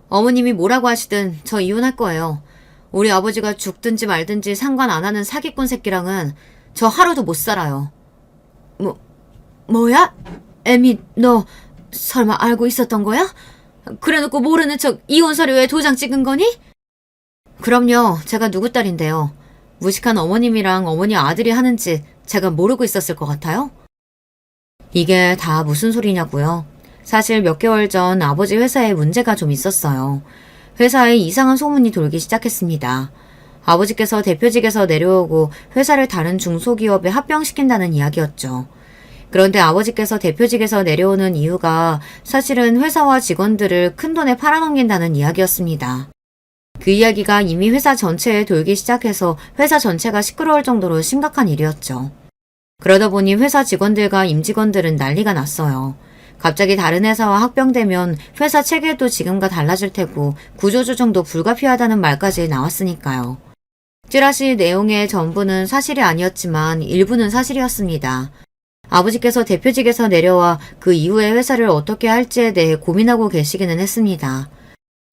어머님이 뭐라고 하시든 저 이혼할 거예요. 우리 아버지가 죽든지 말든지 상관 안 하는 사기꾼 새끼랑은 저 하루도 못 살아요. 뭐야? 애미, 너 설마 알고 있었던 거야? 그래놓고 모르는 척 이혼 서류에 도장 찍은 거니? 그럼요. 제가 누구 딸인데요. 무식한 어머님이랑 어머니 아들이 하는 짓 제가 모르고 있었을 것 같아요? 이게 다 무슨 소리냐고요? 사실 몇 개월 전 아버지 회사에 문제가 좀 있었어요. 회사에 이상한 소문이 돌기 시작했습니다. 아버지께서 대표직에서 내려오고 회사를 다른 중소기업에 합병시킨다는 이야기였죠. 그런데 아버지께서 대표직에서 내려오는 이유가 사실은 회사와 직원들을 큰돈에 팔아넘긴다는 이야기였습니다. 그 이야기가 이미 회사 전체에 돌기 시작해서 회사 전체가 시끄러울 정도로 심각한 일이었죠. 그러다 보니 회사 직원들과 임직원들은 난리가 났어요. 갑자기 다른 회사와 합병되면 회사 체계도 지금과 달라질 테고 구조조정도 불가피하다는 말까지 나왔으니까요. 찌라시 내용의 전부는 사실이 아니었지만 일부는 사실이었습니다. 아버지께서 대표직에서 내려와 그 이후에 회사를 어떻게 할지에 대해 고민하고 계시기는 했습니다.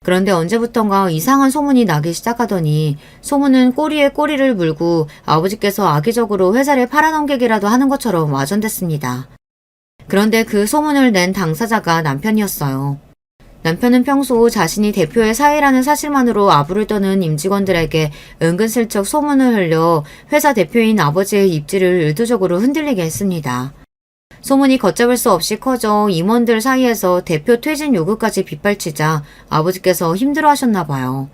그런데 언제부턴가 이상한 소문이 나기 시작하더니 소문은 꼬리에 꼬리를 물고 아버지께서 악의적으로 회사를 팔아넘기기라도 하는 것처럼 와전됐습니다. 그런데 그 소문을 낸 당사자가 남편이었어요. 남편은 평소 자신이 대표의 사위라는 사실만으로 아부를 떠는 임직원들에게 은근슬쩍 소문을 흘려 회사 대표인 아버지의 입지를 의도적으로 흔들리게 했습니다. 소문이 걷잡을 수 없이 커져 임원들 사이에서 대표 퇴진 요구까지 빗발치자 아버지께서 힘들어하셨나 봐요.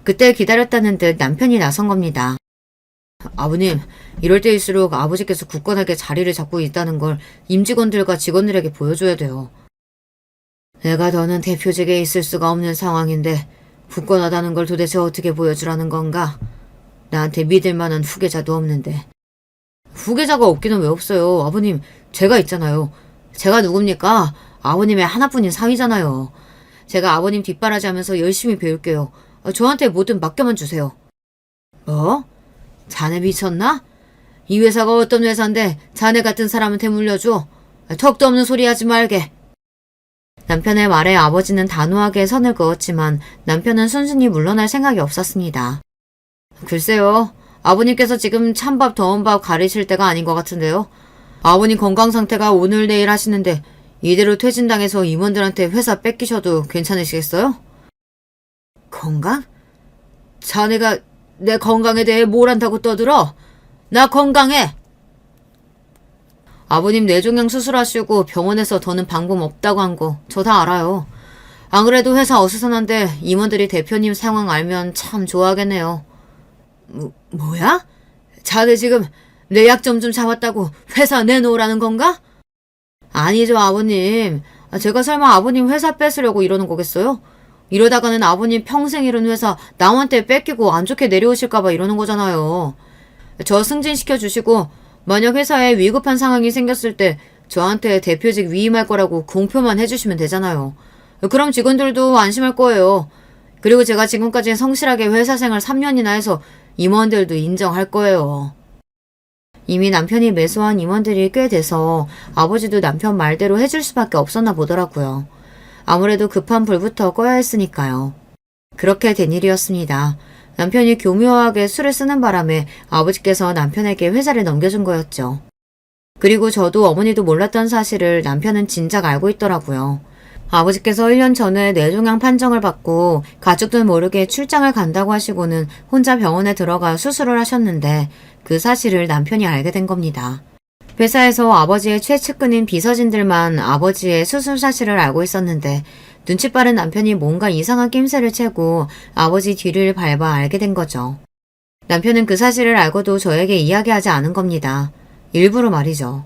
그때 기다렸다는 듯 남편이 나선 겁니다. 아버님, 이럴 때일수록 아버지께서 굳건하게 자리를 잡고 있다는 걸 임직원들과 직원들에게 보여줘야 돼요. 내가 더는 대표직에 있을 수가 없는 상황인데 굳건하다는 걸 도대체 어떻게 보여주라는 건가? 나한테 믿을 만한 후계자도 없는데. 후계자가 없기는 왜 없어요? 아버님, 제가 있잖아요. 제가 누굽니까? 아버님의 하나뿐인 사위잖아요. 제가 아버님 뒷바라지하면서 열심히 배울게요. 저한테 뭐든 맡겨만 주세요. 뭐? 자네 미쳤나? 이 회사가 어떤 회사인데 자네 같은 사람한테 물려줘? 턱도 없는 소리 하지 말게. 남편의 말에 아버지는 단호하게 선을 그었지만 남편은 순순히 물러날 생각이 없었습니다. 글쎄요. 아버님께서 지금 찬밥 더운 밥 가리실 때가 아닌 것 같은데요. 아버님 건강 상태가 오늘 내일 하시는데 이대로 퇴진당해서 임원들한테 회사 뺏기셔도 괜찮으시겠어요? 건강? 자네가 내 건강에 대해 뭘 안다고 떠들어? 나 건강해! 아버님 뇌종양 수술하시고 병원에서 더는 방법 없다고 한 거 저 다 알아요. 안 그래도 회사 어수선한데 임원들이 대표님 상황 알면 참 좋아하겠네요. 뭐야? 자네 지금 내 약점 좀 잡았다고 회사 내놓으라는 건가? 아니죠, 아버님. 제가 설마 아버님 회사 뺏으려고 이러는 거겠어요? 이러다가는 아버님 평생 이룬 회사 남한테 뺏기고 안 좋게 내려오실까봐 이러는 거잖아요. 저 승진시켜 주시고 만약 회사에 위급한 상황이 생겼을 때 저한테 대표직 위임할 거라고 공표만 해주시면 되잖아요. 그럼 직원들도 안심할 거예요. 그리고 제가 지금까지 성실하게 회사 생활 3년이나 해서 임원들도 인정할 거예요. 이미 남편이 매수한 임원들이 꽤 돼서 아버지도 남편 말대로 해줄 수밖에 없었나 보더라고요. 아무래도 급한 불부터 꺼야 했으니까요. 그렇게 된 일이었습니다. 남편이 교묘하게 술을 쓰는 바람에 아버지께서 남편에게 회사를 넘겨준 거였죠. 그리고 저도 어머니도 몰랐던 사실을 남편은 진작 알고 있더라고요. 아버지께서 1년 전에 뇌종양 판정을 받고 가족들 모르게 출장을 간다고 하시고는 혼자 병원에 들어가 수술을 하셨는데 그 사실을 남편이 알게 된 겁니다. 회사에서 아버지의 최측근인 비서진들만 아버지의 수술 사실을 알고 있었는데 눈치 빠른 남편이 뭔가 이상한 낌새를 채고 아버지 뒤를 밟아 알게 된 거죠. 남편은 그 사실을 알고도 저에게 이야기하지 않은 겁니다. 일부러 말이죠.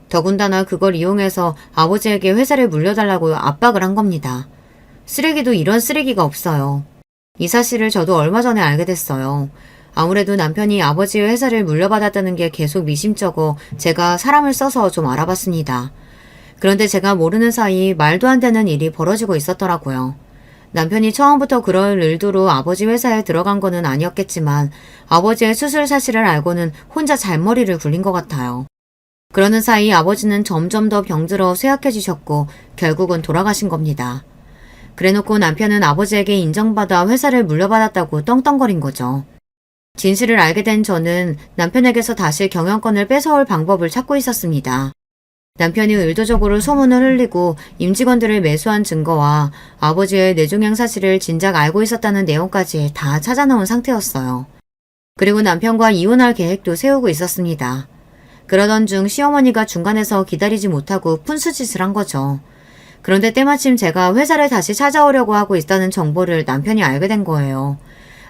더군다나 그걸 이용해서 아버지에게 회사를 물려달라고 압박을 한 겁니다. 쓰레기도 이런 쓰레기가 없어요. 이 사실을 저도 얼마 전에 알게 됐어요. 아무래도 남편이 아버지의 회사를 물려받았다는 게 계속 미심쩍어 제가 사람을 써서 좀 알아봤습니다. 그런데 제가 모르는 사이 말도 안 되는 일이 벌어지고 있었더라고요. 남편이 처음부터 그럴 의도로 아버지 회사에 들어간 거는 아니었겠지만 아버지의 수술 사실을 알고는 혼자 잔머리를 굴린 것 같아요. 그러는 사이 아버지는 점점 더 병들어 쇠약해지셨고 결국은 돌아가신 겁니다. 그래놓고 남편은 아버지에게 인정받아 회사를 물려받았다고 떵떵거린 거죠. 진실을 알게 된 저는 남편에게서 다시 경영권을 뺏어올 방법을 찾고 있었습니다. 남편이 의도적으로 소문을 흘리고 임직원들을 매수한 증거와 아버지의 뇌종양 사실을 진작 알고 있었다는 내용까지 다 찾아놓은 상태였어요. 그리고 남편과 이혼할 계획도 세우고 있었습니다. 그러던 중 시어머니가 중간에서 기다리지 못하고 푼수짓을 한 거죠. 그런데 때마침 제가 회사를 다시 찾아오려고 하고 있다는 정보를 남편이 알게 된 거예요.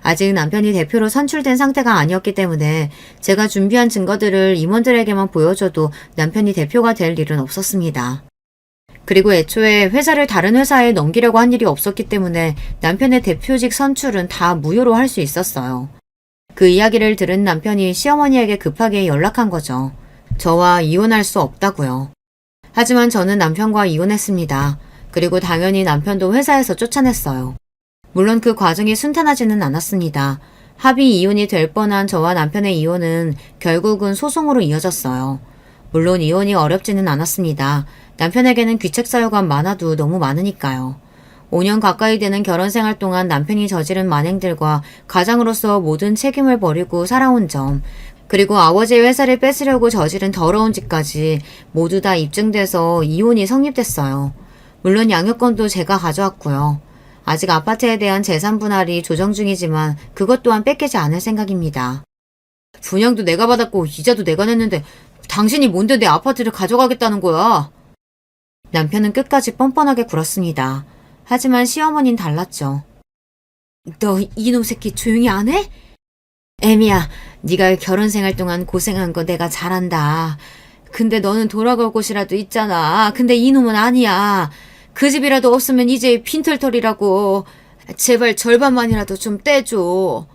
아직 남편이 대표로 선출된 상태가 아니었기 때문에 제가 준비한 증거들을 임원들에게만 보여줘도 남편이 대표가 될 일은 없었습니다. 그리고 애초에 회사를 다른 회사에 넘기려고 한 일이 없었기 때문에 남편의 대표직 선출은 다 무효로 할 수 있었어요. 그 이야기를 들은 남편이 시어머니에게 급하게 연락한 거죠. 저와 이혼할 수 없다고요. 하지만 저는 남편과 이혼했습니다. 그리고 당연히 남편도 회사에서 쫓아냈어요. 물론 그 과정이 순탄하지는 않았습니다. 합의 이혼이 될 뻔한 저와 남편의 이혼은 결국은 소송으로 이어졌어요. 물론 이혼이 어렵지는 않았습니다. 남편에게는 귀책 사유가 많아도 너무 많으니까요. 5년 가까이 되는 결혼 생활 동안 남편이 저지른 만행들과 가장으로서 모든 책임을 버리고 살아온 점, 그리고 아버지의 회사를 뺏으려고 저지른 더러운 짓까지 모두 다 입증돼서 이혼이 성립됐어요. 물론 양육권도 제가 가져왔고요. 아직 아파트에 대한 재산 분할이 조정 중이지만 그것 또한 뺏기지 않을 생각입니다. 분양도 내가 받았고 이자도 내가 냈는데 당신이 뭔데 내 아파트를 가져가겠다는 거야? 남편은 끝까지 뻔뻔하게 굴었습니다. 하지만 시어머니는 달랐죠. 너 이놈 새끼 조용히 안 해? 애미야, 네가 결혼 생활 동안 고생한 거 내가 잘 안다. 근데 너는 돌아갈 곳이라도 있잖아. 근데 이놈은 아니야. 그 집이라도 없으면 이제 빈털털이라고. 제발 절반만이라도 좀 떼줘.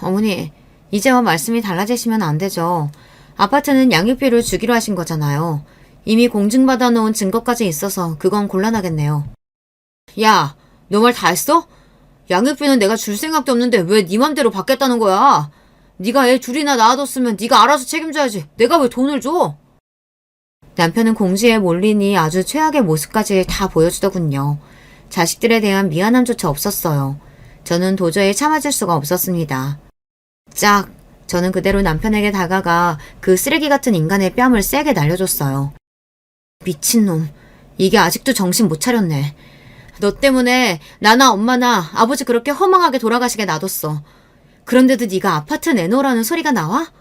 어머니, 이제와 말씀이 달라지시면 안 되죠. 아파트는 양육비를 주기로 하신 거잖아요. 이미 공증받아 놓은 증거까지 있어서 그건 곤란하겠네요. 야, 너 말 다 했어? 양육비는 내가 줄 생각도 없는데 왜 네 맘대로 받겠다는 거야? 네가 애 둘이나 낳아뒀으면 네가 알아서 책임져야지. 내가 왜 돈을 줘? 남편은 공지에 몰리니 아주 최악의 모습까지 다 보여주더군요. 자식들에 대한 미안함조차 없었어요. 저는 도저히 참아줄 수가 없었습니다. 짝! 저는 그대로 남편에게 다가가 그 쓰레기 같은 인간의 뺨을 세게 날려줬어요. 미친놈. 이게 아직도 정신 못 차렸네. 너 때문에 나나 엄마나 아버지 그렇게 허망하게 돌아가시게 놔뒀어. 그런데도 네가 아파트 내놓으라는 소리가 나와?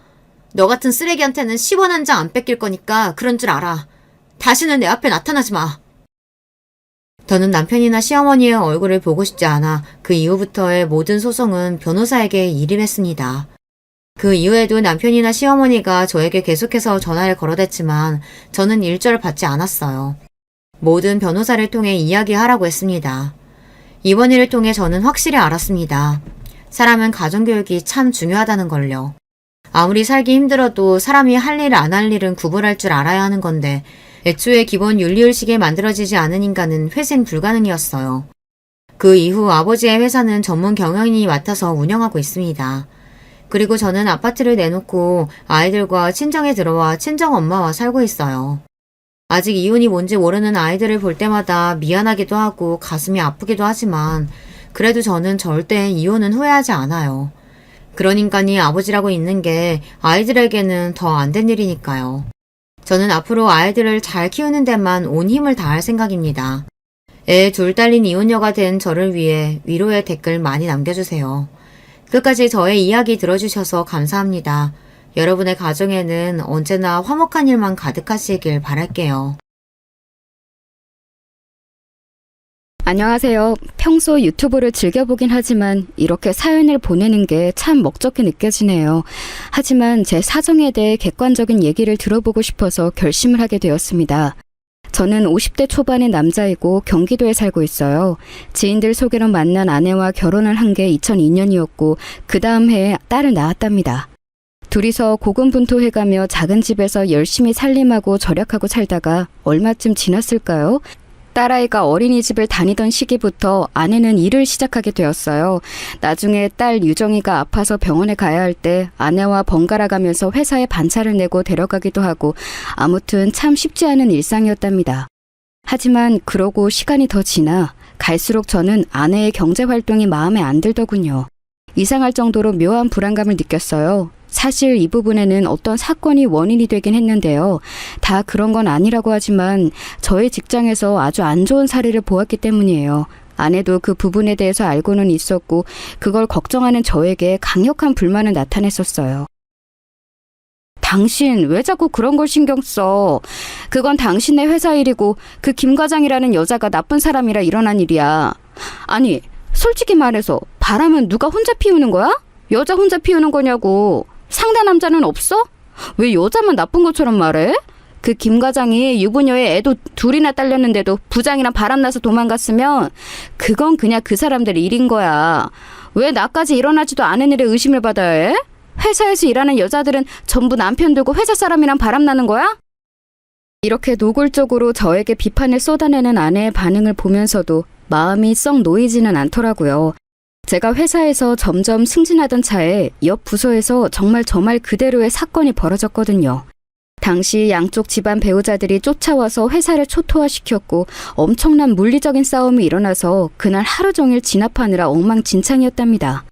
너 같은 쓰레기한테는 10원 한 장 안 뺏길 거니까 그런 줄 알아. 다시는 내 앞에 나타나지 마. 저는 남편이나 시어머니의 얼굴을 보고 싶지 않아 그 이후부터의 모든 소송은 변호사에게 일임했습니다. 그 이후에도 남편이나 시어머니가 저에게 계속해서 전화를 걸어댔지만 저는 일절 받지 않았어요. 모든 변호사를 통해 이야기하라고 했습니다. 이번 일을 통해 저는 확실히 알았습니다. 사람은 가정교육이 참 중요하다는 걸요. 아무리 살기 힘들어도 사람이 할 일 안 할 일은 구분할 줄 알아야 하는 건데 애초에 기본 윤리의식에 만들어지지 않은 인간은 회생 불가능이었어요. 그 이후 아버지의 회사는 전문 경영인이 맡아서 운영하고 있습니다. 그리고 저는 아파트를 내놓고 아이들과 친정에 들어와 친정엄마와 살고 있어요. 아직 이혼이 뭔지 모르는 아이들을 볼 때마다 미안하기도 하고 가슴이 아프기도 하지만 그래도 저는 절대 이혼은 후회하지 않아요. 그런 인간이 아버지라고 있는 게 아이들에게는 더 안 된 일이니까요. 저는 앞으로 아이들을 잘 키우는 데만 온 힘을 다할 생각입니다. 애 둘 딸린 이혼녀가 된 저를 위해 위로의 댓글 많이 남겨주세요. 끝까지 저의 이야기 들어주셔서 감사합니다. 여러분의 가정에는 언제나 화목한 일만 가득하시길 바랄게요. 안녕하세요. 평소 유튜브를 즐겨보긴 하지만 이렇게 사연을 보내는 게 참 먹적히 느껴지네요. 하지만 제 사정에 대해 객관적인 얘기를 들어보고 싶어서 결심을 하게 되었습니다. 저는 50대 초반의 남자이고 경기도에 살고 있어요. 지인들 소개로 만난 아내와 결혼을 한 게 2002년이었고 그 다음 해에 딸을 낳았답니다. 둘이서 고군분투해가며 작은 집에서 열심히 살림하고 절약하고 살다가 얼마쯤 지났을까요? 딸아이가 어린이집을 다니던 시기부터 아내는 일을 시작하게 되었어요. 나중에 딸 유정이가 아파서 병원에 가야 할 때 아내와 번갈아 가면서 회사에 반차를 내고 데려가기도 하고 아무튼 참 쉽지 않은 일상이었답니다. 하지만 그러고 시간이 더 지나 갈수록 저는 아내의 경제활동이 마음에 안 들더군요. 이상할 정도로 묘한 불안감을 느꼈어요. 사실 이 부분에는 어떤 사건이 원인이 되긴 했는데요. 다 그런 건 아니라고 하지만 저의 직장에서 아주 안 좋은 사례를 보았기 때문이에요. 아내도 그 부분에 대해서 알고는 있었고 그걸 걱정하는 저에게 강력한 불만을 나타냈었어요. 당신 왜 자꾸 그런 걸 신경 써? 그건 당신의 회사 일이고 그 김 과장이라는 여자가 나쁜 사람이라 일어난 일이야. 아니, 솔직히 말해서 바람은 누가 혼자 피우는 거야? 여자 혼자 피우는 거냐고. 상대 남자는 없어? 왜 여자만 나쁜 것처럼 말해? 그 김 과장이 유부녀에 애도 둘이나 딸렸는데도 부장이랑 바람나서 도망갔으면 그건 그냥 그 사람들 일인 거야. 왜 나까지 일어나지도 않은 일에 의심을 받아야 해? 회사에서 일하는 여자들은 전부 남편 두고 회사 사람이랑 바람나는 거야? 이렇게 노골적으로 저에게 비판을 쏟아내는 아내의 반응을 보면서도 마음이 썩 놓이지는 않더라고요. 제가 회사에서 점점 승진하던 차에 옆 부서에서 정말 저 말 그대로의 사건이 벌어졌거든요. 당시 양쪽 집안 배우자들이 쫓아와서 회사를 초토화시켰고 엄청난 물리적인 싸움이 일어나서 그날 하루 종일 진압하느라 엉망진창이었답니다.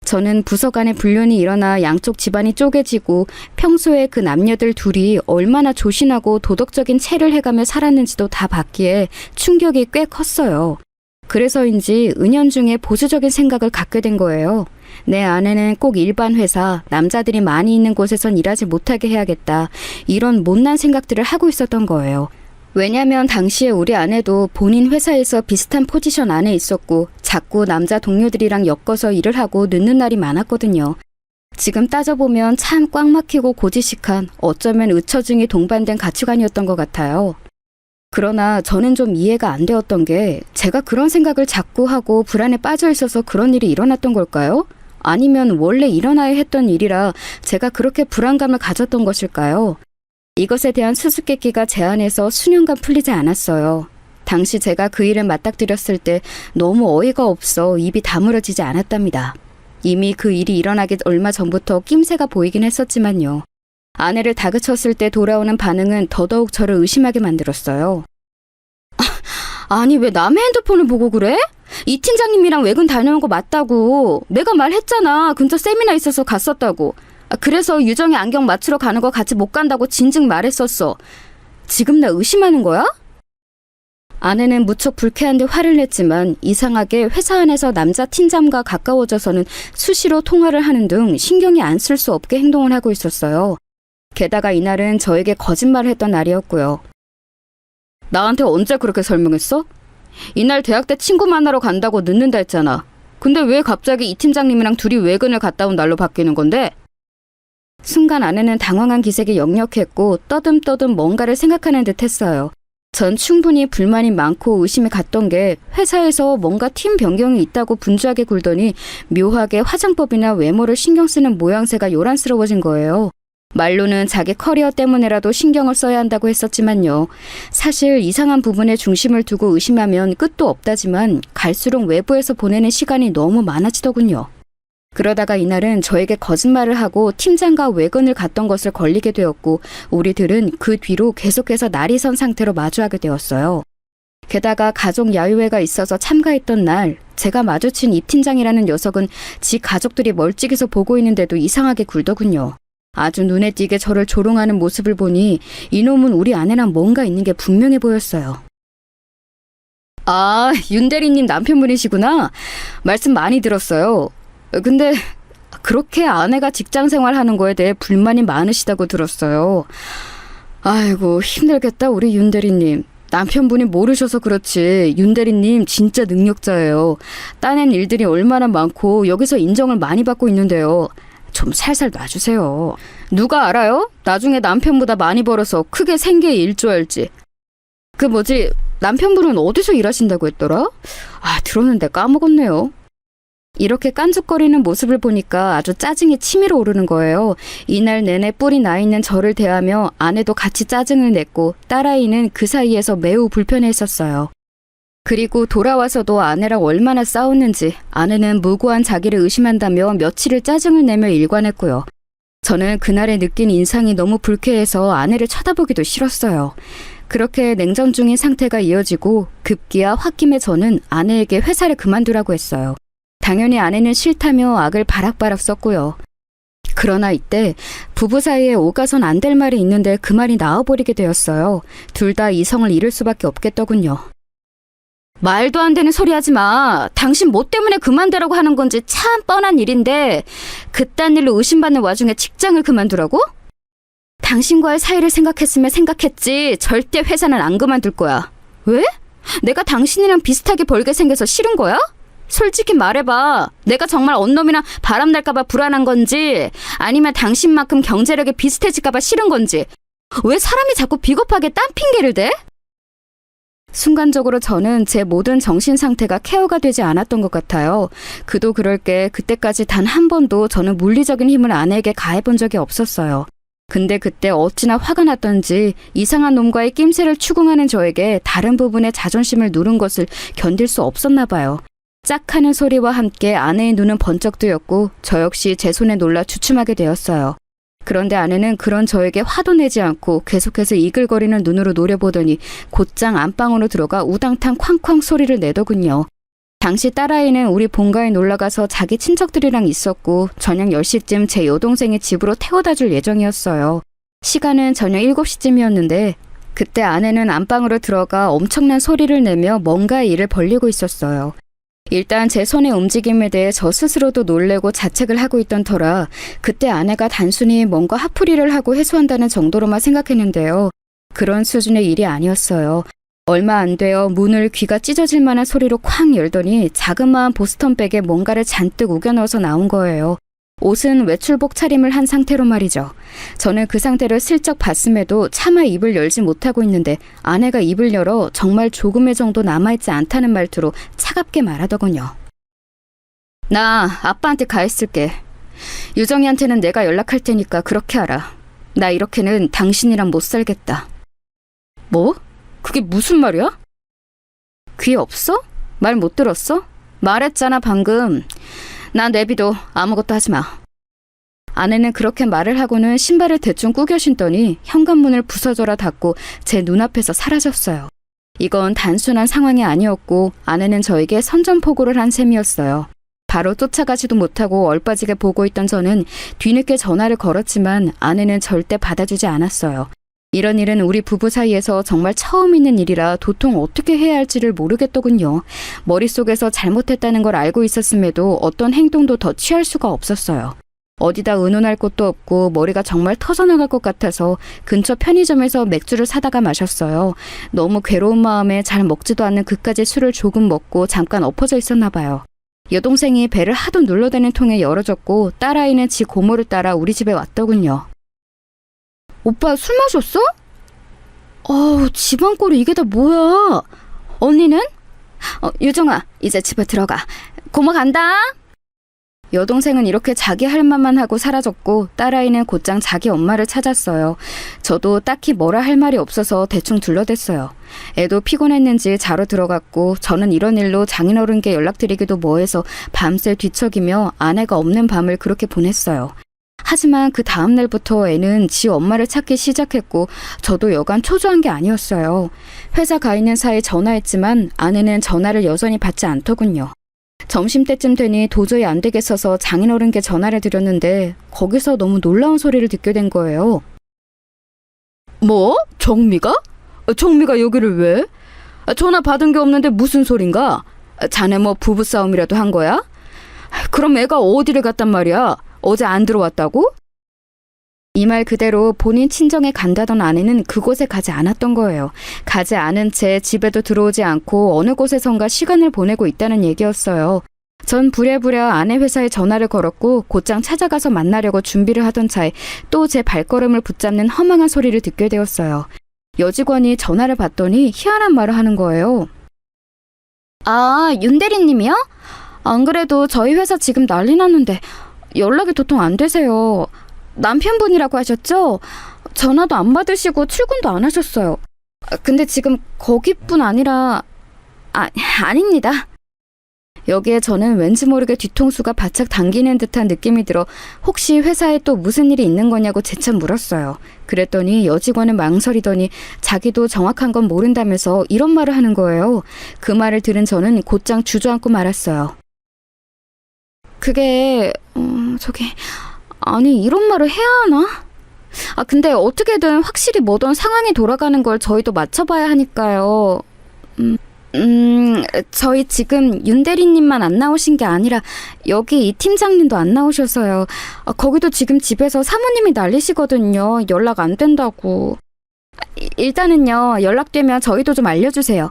저는 부서 간의 불륜이 일어나 양쪽 집안이 쪼개지고 평소에 그 남녀들 둘이 얼마나 조신하고 도덕적인 체를 해가며 살았는지도 다 봤기에 충격이 꽤 컸어요. 그래서인지 은연중에 보수적인 생각을 갖게 된 거예요. 내 아내는 꼭 일반 회사, 남자들이 많이 있는 곳에선 일하지 못하게 해야겠다. 이런 못난 생각들을 하고 있었던 거예요. 왜냐면 당시에 우리 아내도 본인 회사에서 비슷한 포지션 안에 있었고 자꾸 남자 동료들이랑 엮어서 일을 하고 늦는 날이 많았거든요. 지금 따져보면 참 꽉 막히고 고지식한 어쩌면 의처증이 동반된 가치관이었던 것 같아요. 그러나 저는 좀 이해가 안 되었던 게 제가 그런 생각을 자꾸 하고 불안에 빠져 있어서 그런 일이 일어났던 걸까요? 아니면 원래 일어나야 했던 일이라 제가 그렇게 불안감을 가졌던 것일까요? 이것에 대한 수수께끼가 제 안에서 수년간 풀리지 않았어요. 당시 제가 그 일을 맞닥뜨렸을 때 너무 어이가 없어 입이 다물어지지 않았답니다. 이미 그 일이 일어나기 얼마 전부터 낌새가 보이긴 했었지만요. 아내를 다그쳤을 때 돌아오는 반응은 더더욱 저를 의심하게 만들었어요. 아니 왜 남의 핸드폰을 보고 그래? 이 팀장님이랑 외근 다녀온 거 맞다고. 내가 말했잖아. 근처 세미나 있어서 갔었다고. 그래서 유정이 안경 맞추러 가는 거 같이 못 간다고 진즉 말했었어. 지금 나 의심하는 거야? 아내는 무척 불쾌한 듯 화를 냈지만 이상하게 회사 안에서 남자 팀장과 가까워져서는 수시로 통화를 하는 등 신경이 안 쓸 수 없게 행동을 하고 있었어요. 게다가 이날은 저에게 거짓말을 했던 날이었고요. 나한테 언제 그렇게 설명했어? 이날 대학 때 친구 만나러 간다고 늦는다 했잖아. 근데 왜 갑자기 이 팀장님이랑 둘이 외근을 갔다 온 날로 바뀌는 건데? 순간 아내는 당황한 기색이 역력했고 떠듬떠듬 뭔가를 생각하는 듯 했어요. 전 충분히 불만이 많고 의심이 갔던 게 회사에서 뭔가 팀 변경이 있다고 분주하게 굴더니 묘하게 화장법이나 외모를 신경 쓰는 모양새가 요란스러워진 거예요. 말로는 자기 커리어 때문에라도 신경을 써야 한다고 했었지만요. 사실 이상한 부분에 중심을 두고 의심하면 끝도 없다지만 갈수록 외부에서 보내는 시간이 너무 많아지더군요. 그러다가 이날은 저에게 거짓말을 하고 팀장과 외근을 갔던 것을 걸리게 되었고 우리들은 그 뒤로 계속해서 날이 선 상태로 마주하게 되었어요. 게다가 가족 야유회가 있어서 참가했던 날 제가 마주친 이 팀장이라는 녀석은 지 가족들이 멀찍이서 보고 있는데도 이상하게 굴더군요. 아주 눈에 띄게 저를 조롱하는 모습을 보니 이놈은 우리 아내랑 뭔가 있는 게 분명해 보였어요. 아, 윤 대리님 남편분이시구나. 말씀 많이 들었어요. 근데 그렇게 아내가 직장 생활하는 거에 대해 불만이 많으시다고 들었어요. 아이고, 힘들겠다, 우리 윤 대리님. 남편분이 모르셔서 그렇지 윤 대리님 진짜 능력자예요. 따낸 일들이 얼마나 많고 여기서 인정을 많이 받고 있는데요. 좀 살살 놔주세요. 누가 알아요? 나중에 남편보다 많이 벌어서 크게 생계에 일조할지. 그 뭐지, 남편분은 어디서 일하신다고 했더라? 아, 들었는데 까먹었네요. 이렇게 깐죽거리는 모습을 보니까 아주 짜증이 치밀어 오르는 거예요. 이날 내내 뿔이 나 있는 저를 대하며 아내도 같이 짜증을 냈고 딸아이는 그 사이에서 매우 불편해했었어요. 그리고 돌아와서도 아내랑 얼마나 싸웠는지 아내는 무고한 자기를 의심한다며 며칠을 짜증을 내며 일관했고요. 저는 그날에 느낀 인상이 너무 불쾌해서 아내를 쳐다보기도 싫었어요. 그렇게 냉전 중인 상태가 이어지고 급기야 홧김에 저는 아내에게 회사를 그만두라고 했어요. 당연히 아내는 싫다며 악을 바락바락 썼고요. 그러나 이때 부부 사이에 오가선 안 될 말이 있는데 그 말이 나와버리게 되었어요. 둘 다 이성을 잃을 수밖에 없겠더군요. 말도 안 되는 소리 하지 마. 당신 뭐 때문에 그만두라고 하는 건지 참 뻔한 일인데 그딴 일로 의심받는 와중에 직장을 그만두라고? 당신과의 사이를 생각했으면 생각했지 절대 회사는 안 그만둘 거야. 왜? 내가 당신이랑 비슷하게 벌게 생겨서 싫은 거야? 솔직히 말해봐. 내가 정말 언놈이나 바람날까봐 불안한 건지 아니면 당신만큼 경제력이 비슷해질까봐 싫은 건지 왜 사람이 자꾸 비겁하게 딴 핑계를 대? 순간적으로 저는 제 모든 정신 상태가 케어가 되지 않았던 것 같아요. 그도 그럴 게 그때까지 단 한 번도 저는 물리적인 힘을 아내에게 가해본 적이 없었어요. 근데 그때 어찌나 화가 났던지 이상한 놈과의 낌새를 추궁하는 저에게 다른 부분의 자존심을 누른 것을 견딜 수 없었나 봐요. 짝 하는 소리와 함께 아내의 눈은 번쩍 뜨였고 저 역시 제 손에 놀라 주춤하게 되었어요. 그런데 아내는 그런 저에게 화도 내지 않고 계속해서 이글거리는 눈으로 노려보더니 곧장 안방으로 들어가 우당탕 쾅쾅 소리를 내더군요. 당시 딸아이는 우리 본가에 놀러가서 자기 친척들이랑 있었고 저녁 10시쯤 제 여동생의 집으로 태워다 줄 예정이었어요. 시간은 저녁 7시쯤이었는데 그때 아내는 안방으로 들어가 엄청난 소리를 내며 뭔가의 일을 벌리고 있었어요. 일단 제 손의 움직임에 대해 저 스스로도 놀래고 자책을 하고 있던 터라 그때 아내가 단순히 뭔가 화풀이를 하고 해소한다는 정도로만 생각했는데요. 그런 수준의 일이 아니었어요. 얼마 안 되어 문을 귀가 찢어질 만한 소리로 쾅 열더니 자그마한 보스턴백에 뭔가를 잔뜩 우겨 넣어서 나온 거예요. 옷은 외출복 차림을 한 상태로 말이죠. 저는 그 상태를 슬쩍 봤음에도 차마 입을 열지 못하고 있는데 아내가 입을 열어 정말 조금의 정도 남아있지 않다는 말투로 차갑게 말하더군요. 나 아빠한테 가 있을게. 유정이한테는 내가 연락할 테니까 그렇게 하라. 나 이렇게는 당신이랑 못 살겠다. 뭐? 그게 무슨 말이야? 귀 없어? 말 못 들었어? 말했잖아 방금. 나 내비도 아무것도 하지 마. 아내는 그렇게 말을 하고는 신발을 대충 꾸겨 신더니 현관문을 부서져라 닫고 제 눈앞에서 사라졌어요. 이건 단순한 상황이 아니었고 아내는 저에게 선전포고를 한 셈이었어요. 바로 쫓아가지도 못하고 얼빠지게 보고 있던 저는 뒤늦게 전화를 걸었지만 아내는 절대 받아주지 않았어요. 이런 일은 우리 부부 사이에서 정말 처음 있는 일이라 도통 어떻게 해야 할지를 모르겠더군요. 머릿속에서 잘못했다는 걸 알고 있었음에도 어떤 행동도 더 취할 수가 없었어요. 어디다 의논할 곳도 없고 머리가 정말 터져나갈 것 같아서 근처 편의점에서 맥주를 사다가 마셨어요. 너무 괴로운 마음에 잘 먹지도 않는 그까지 술을 조금 먹고 잠깐 엎어져 있었나 봐요. 여동생이 배를 하도 눌러대는 통에 열어줬고 딸아이는 지 고모를 따라 우리 집에 왔더군요. 오빠 술 마셨어? 집안 꼴이 이게 다 뭐야? 언니는? 유정아, 이제 집에 들어가. 고모 간다. 여동생은 이렇게 자기 할 말만 하고 사라졌고 딸아이는 곧장 자기 엄마를 찾았어요. 저도 딱히 뭐라 할 말이 없어서 대충 둘러댔어요. 애도 피곤했는지 자러 들어갔고 저는 이런 일로 장인어른께 연락드리기도 뭐해서 밤새 뒤척이며 아내가 없는 밤을 그렇게 보냈어요. 하지만 그 다음 날부터 애는 지 엄마를 찾기 시작했고 저도 여간 초조한 게 아니었어요. 회사 가 있는 사이 전화했지만 아내는 전화를 여전히 받지 않더군요. 점심때쯤 되니 도저히 안 되겠어서 장인어른께 전화를 드렸는데 거기서 너무 놀라운 소리를 듣게 된 거예요. 뭐? 정미가? 정미가 여기를 왜? 전화 받은 게 없는데 무슨 소린가? 자네 뭐 부부싸움이라도 한 거야? 그럼 애가 어디를 갔단 말이야? 어제 안 들어왔다고? 이 말 그대로 본인 친정에 간다던 아내는 그곳에 가지 않았던 거예요. 가지 않은 채 집에도 들어오지 않고 어느 곳에선가 시간을 보내고 있다는 얘기였어요. 전 부랴부랴 아내 회사에 전화를 걸었고 곧장 찾아가서 만나려고 준비를 하던 차에 또 제 발걸음을 붙잡는 허망한 소리를 듣게 되었어요. 여직원이 전화를 받더니 희한한 말을 하는 거예요. 아, 윤 대리님이요? 안 그래도 저희 회사 지금 난리 났는데 연락이 도통 안 되세요. 남편분이라고 하셨죠? 전화도 안 받으시고 출근도 안 하셨어요. 근데 지금 거기뿐 아니라 아닙니다. 여기에 저는 왠지 모르게 뒤통수가 바짝 당기는 듯한 느낌이 들어 혹시 회사에 또 무슨 일이 있는 거냐고 재차 물었어요. 그랬더니 여직원은 망설이더니 자기도 정확한 건 모른다면서 이런 말을 하는 거예요. 그 말을 들은 저는 곧장 주저앉고 말았어요. 그게 아니 이런 말을 해야 하나? 근데 어떻게든 확실히 뭐든 상황이 돌아가는 걸 저희도 맞춰봐야 하니까요. 저희 지금 윤 대리님만 안 나오신 게 아니라 여기 이 팀장님도 안 나오셔서요. 거기도 지금 집에서 사모님이 난리시거든요. 연락 안 된다고. 일단은요, 연락되면 저희도 좀 알려주세요.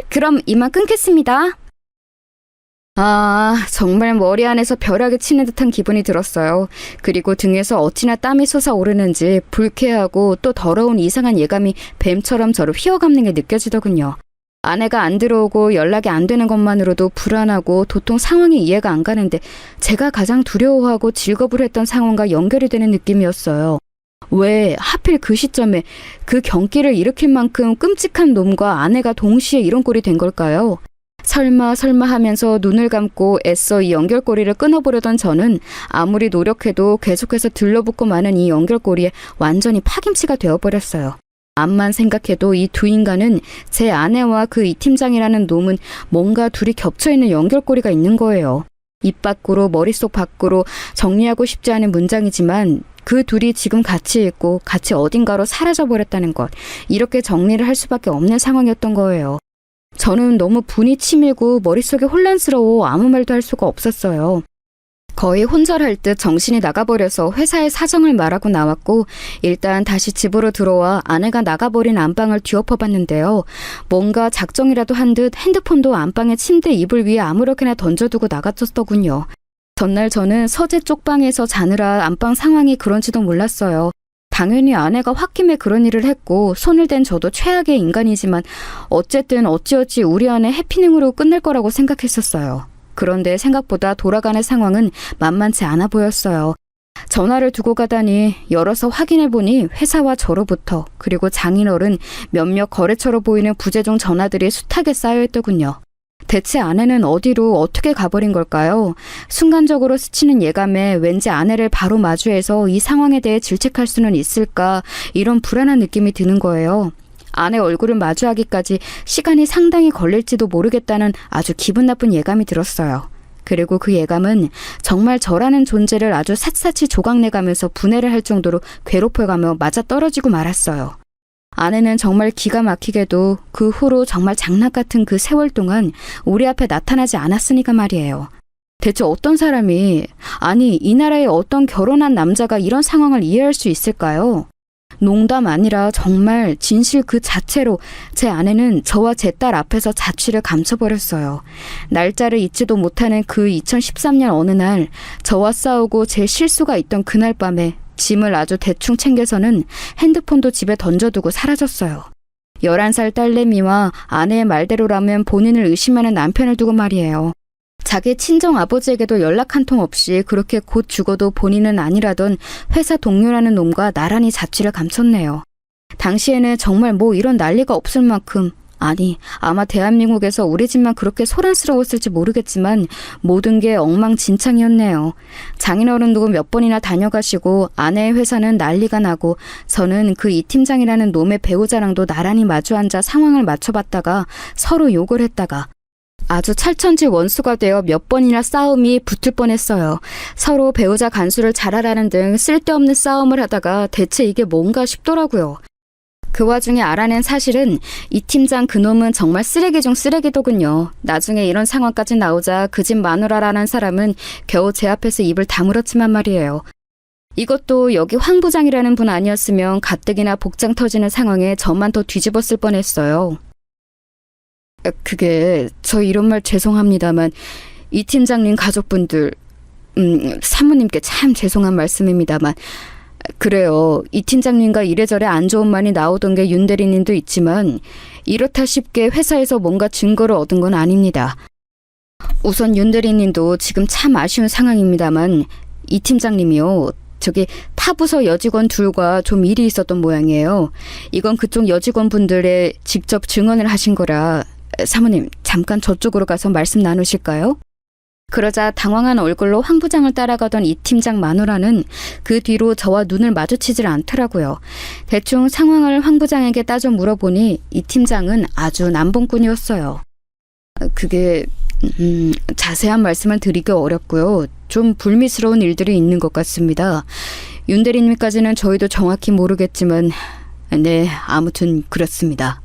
그럼 이만 끊겠습니다. 정말 머리 안에서 벼락이 치는 듯한 기분이 들었어요. 그리고 등에서 어찌나 땀이 솟아오르는지 불쾌하고 또 더러운 이상한 예감이 뱀처럼 저를 휘어감는 게 느껴지더군요. 아내가 안 들어오고 연락이 안 되는 것만으로도 불안하고 도통 상황이 이해가 안 가는데 제가 가장 두려워하고 질겁을 했던 상황과 연결이 되는 느낌이었어요. 왜 하필 그 시점에 그 경기를 일으킬 만큼 끔찍한 놈과 아내가 동시에 이런 꼴이 된 걸까요? 설마 하면서 눈을 감고 애써 이 연결고리를 끊어보려던 저는 아무리 노력해도 계속해서 들러붙고 마는 이 연결고리에 완전히 파김치가 되어버렸어요. 암만 생각해도 이 두 인간은 제 아내와 그 이 팀장이라는 놈은 뭔가 둘이 겹쳐있는 연결고리가 있는 거예요. 입 밖으로 머릿속 밖으로 정리하고 싶지 않은 문장이지만 그 둘이 지금 같이 있고 같이 어딘가로 사라져버렸다는 것. 이렇게 정리를 할 수밖에 없는 상황이었던 거예요. 저는 너무 분이 치밀고 머릿속이 혼란스러워 아무 말도 할 수가 없었어요. 거의 혼절할 듯 정신이 나가버려서 회사에 사정을 말하고 나왔고 일단 다시 집으로 들어와 아내가 나가버린 안방을 뒤엎어봤는데요. 뭔가 작정이라도 한 듯 핸드폰도 안방의 침대 이불 위에 아무렇게나 던져두고 나갔었더군요. 전날 저는 서재 쪽방에서 자느라 안방 상황이 그런지도 몰랐어요. 당연히 아내가 홧김에 그런 일을 했고 손을 댄 저도 최악의 인간이지만 어쨌든 어찌어찌 우리 아내 해피닝으로 끝날 거라고 생각했었어요. 그런데 생각보다 돌아가는 상황은 만만치 않아 보였어요. 전화를 두고 가다니 열어서 확인해보니 회사와 저로부터 그리고 장인어른 몇몇 거래처로 보이는 부재중 전화들이 숱하게 쌓여있더군요. 대체 아내는 어디로 어떻게 가버린 걸까요? 순간적으로 스치는 예감에 왠지 아내를 바로 마주해서 이 상황에 대해 질책할 수는 있을까 이런 불안한 느낌이 드는 거예요. 아내 얼굴을 마주하기까지 시간이 상당히 걸릴지도 모르겠다는 아주 기분 나쁜 예감이 들었어요. 그리고 그 예감은 정말 저라는 존재를 아주 샅샅이 조각내가면서 분해를 할 정도로 괴롭혀가며 맞아떨어지고 말았어요. 아내는 정말 기가 막히게도 그 후로 정말 장난 같은 그 세월 동안 우리 앞에 나타나지 않았으니까 말이에요. 대체 어떤 사람이, 아니 이 나라의 어떤 결혼한 남자가 이런 상황을 이해할 수 있을까요? 농담 아니라 정말 진실 그 자체로 제 아내는 저와 제 딸 앞에서 자취를 감춰버렸어요. 날짜를 잊지도 못하는 그 2013년 어느 날 저와 싸우고 제 실수가 있던 그날 밤에 짐을 아주 대충 챙겨서는 핸드폰도 집에 던져두고 사라졌어요. 11살 딸내미와 아내의 말대로라면 본인을 의심하는 남편을 두고 말이에요. 자기 친정 아버지에게도 연락 한 통 없이 그렇게 곧 죽어도 본인은 아니라던 회사 동료라는 놈과 나란히 자취를 감췄네요. 당시에는 정말 뭐 이런 난리가 없을 만큼, 아니 아마 대한민국에서 우리 집만 그렇게 소란스러웠을지 모르겠지만 모든 게 엉망진창이었네요. 장인어른도 몇 번이나 다녀가시고 아내의 회사는 난리가 나고 저는 그 이 팀장이라는 놈의 배우자랑도 나란히 마주 앉아 상황을 맞춰봤다가 서로 욕을 했다가 아주 찰천지 원수가 되어 몇 번이나 싸움이 붙을 뻔했어요. 서로 배우자 간수를 잘하라는 등 쓸데없는 싸움을 하다가 대체 이게 뭔가 싶더라고요. 그 와중에 알아낸 사실은 이 팀장 그놈은 정말 쓰레기 중 쓰레기더군요. 나중에 이런 상황까지 나오자 그 집 마누라라는 사람은 겨우 제 앞에서 입을 다물었지만 말이에요. 이것도 여기 황 부장이라는 분 아니었으면 가뜩이나 복장 터지는 상황에 저만 더 뒤집었을 뻔했어요. 그게 저 이런 말 죄송합니다만 이 팀장님 가족분들 사모님께 참 죄송한 말씀입니다만 그래요. 이 팀장님과 이래저래 안 좋은 말이 나오던 게 윤 대리님도 있지만 이렇다 쉽게 회사에서 뭔가 증거를 얻은 건 아닙니다. 우선 윤 대리님도 지금 참 아쉬운 상황입니다만 이 팀장님이요. 저기 타부서 여직원 둘과 좀 일이 있었던 모양이에요. 이건 그쪽 여직원분들의 직접 증언을 하신 거라 사모님 잠깐 저쪽으로 가서 말씀 나누실까요? 그러자 당황한 얼굴로 황 부장을 따라가던 이 팀장 마누라는 그 뒤로 저와 눈을 마주치질 않더라고요. 대충 상황을 황 부장에게 따져 물어보니 이 팀장은 아주 남봉꾼이었어요. 그게 자세한 말씀을 드리기 어렵고요. 좀 불미스러운 일들이 있는 것 같습니다. 윤 대리님까지는 저희도 정확히 모르겠지만 네, 아무튼 그렇습니다.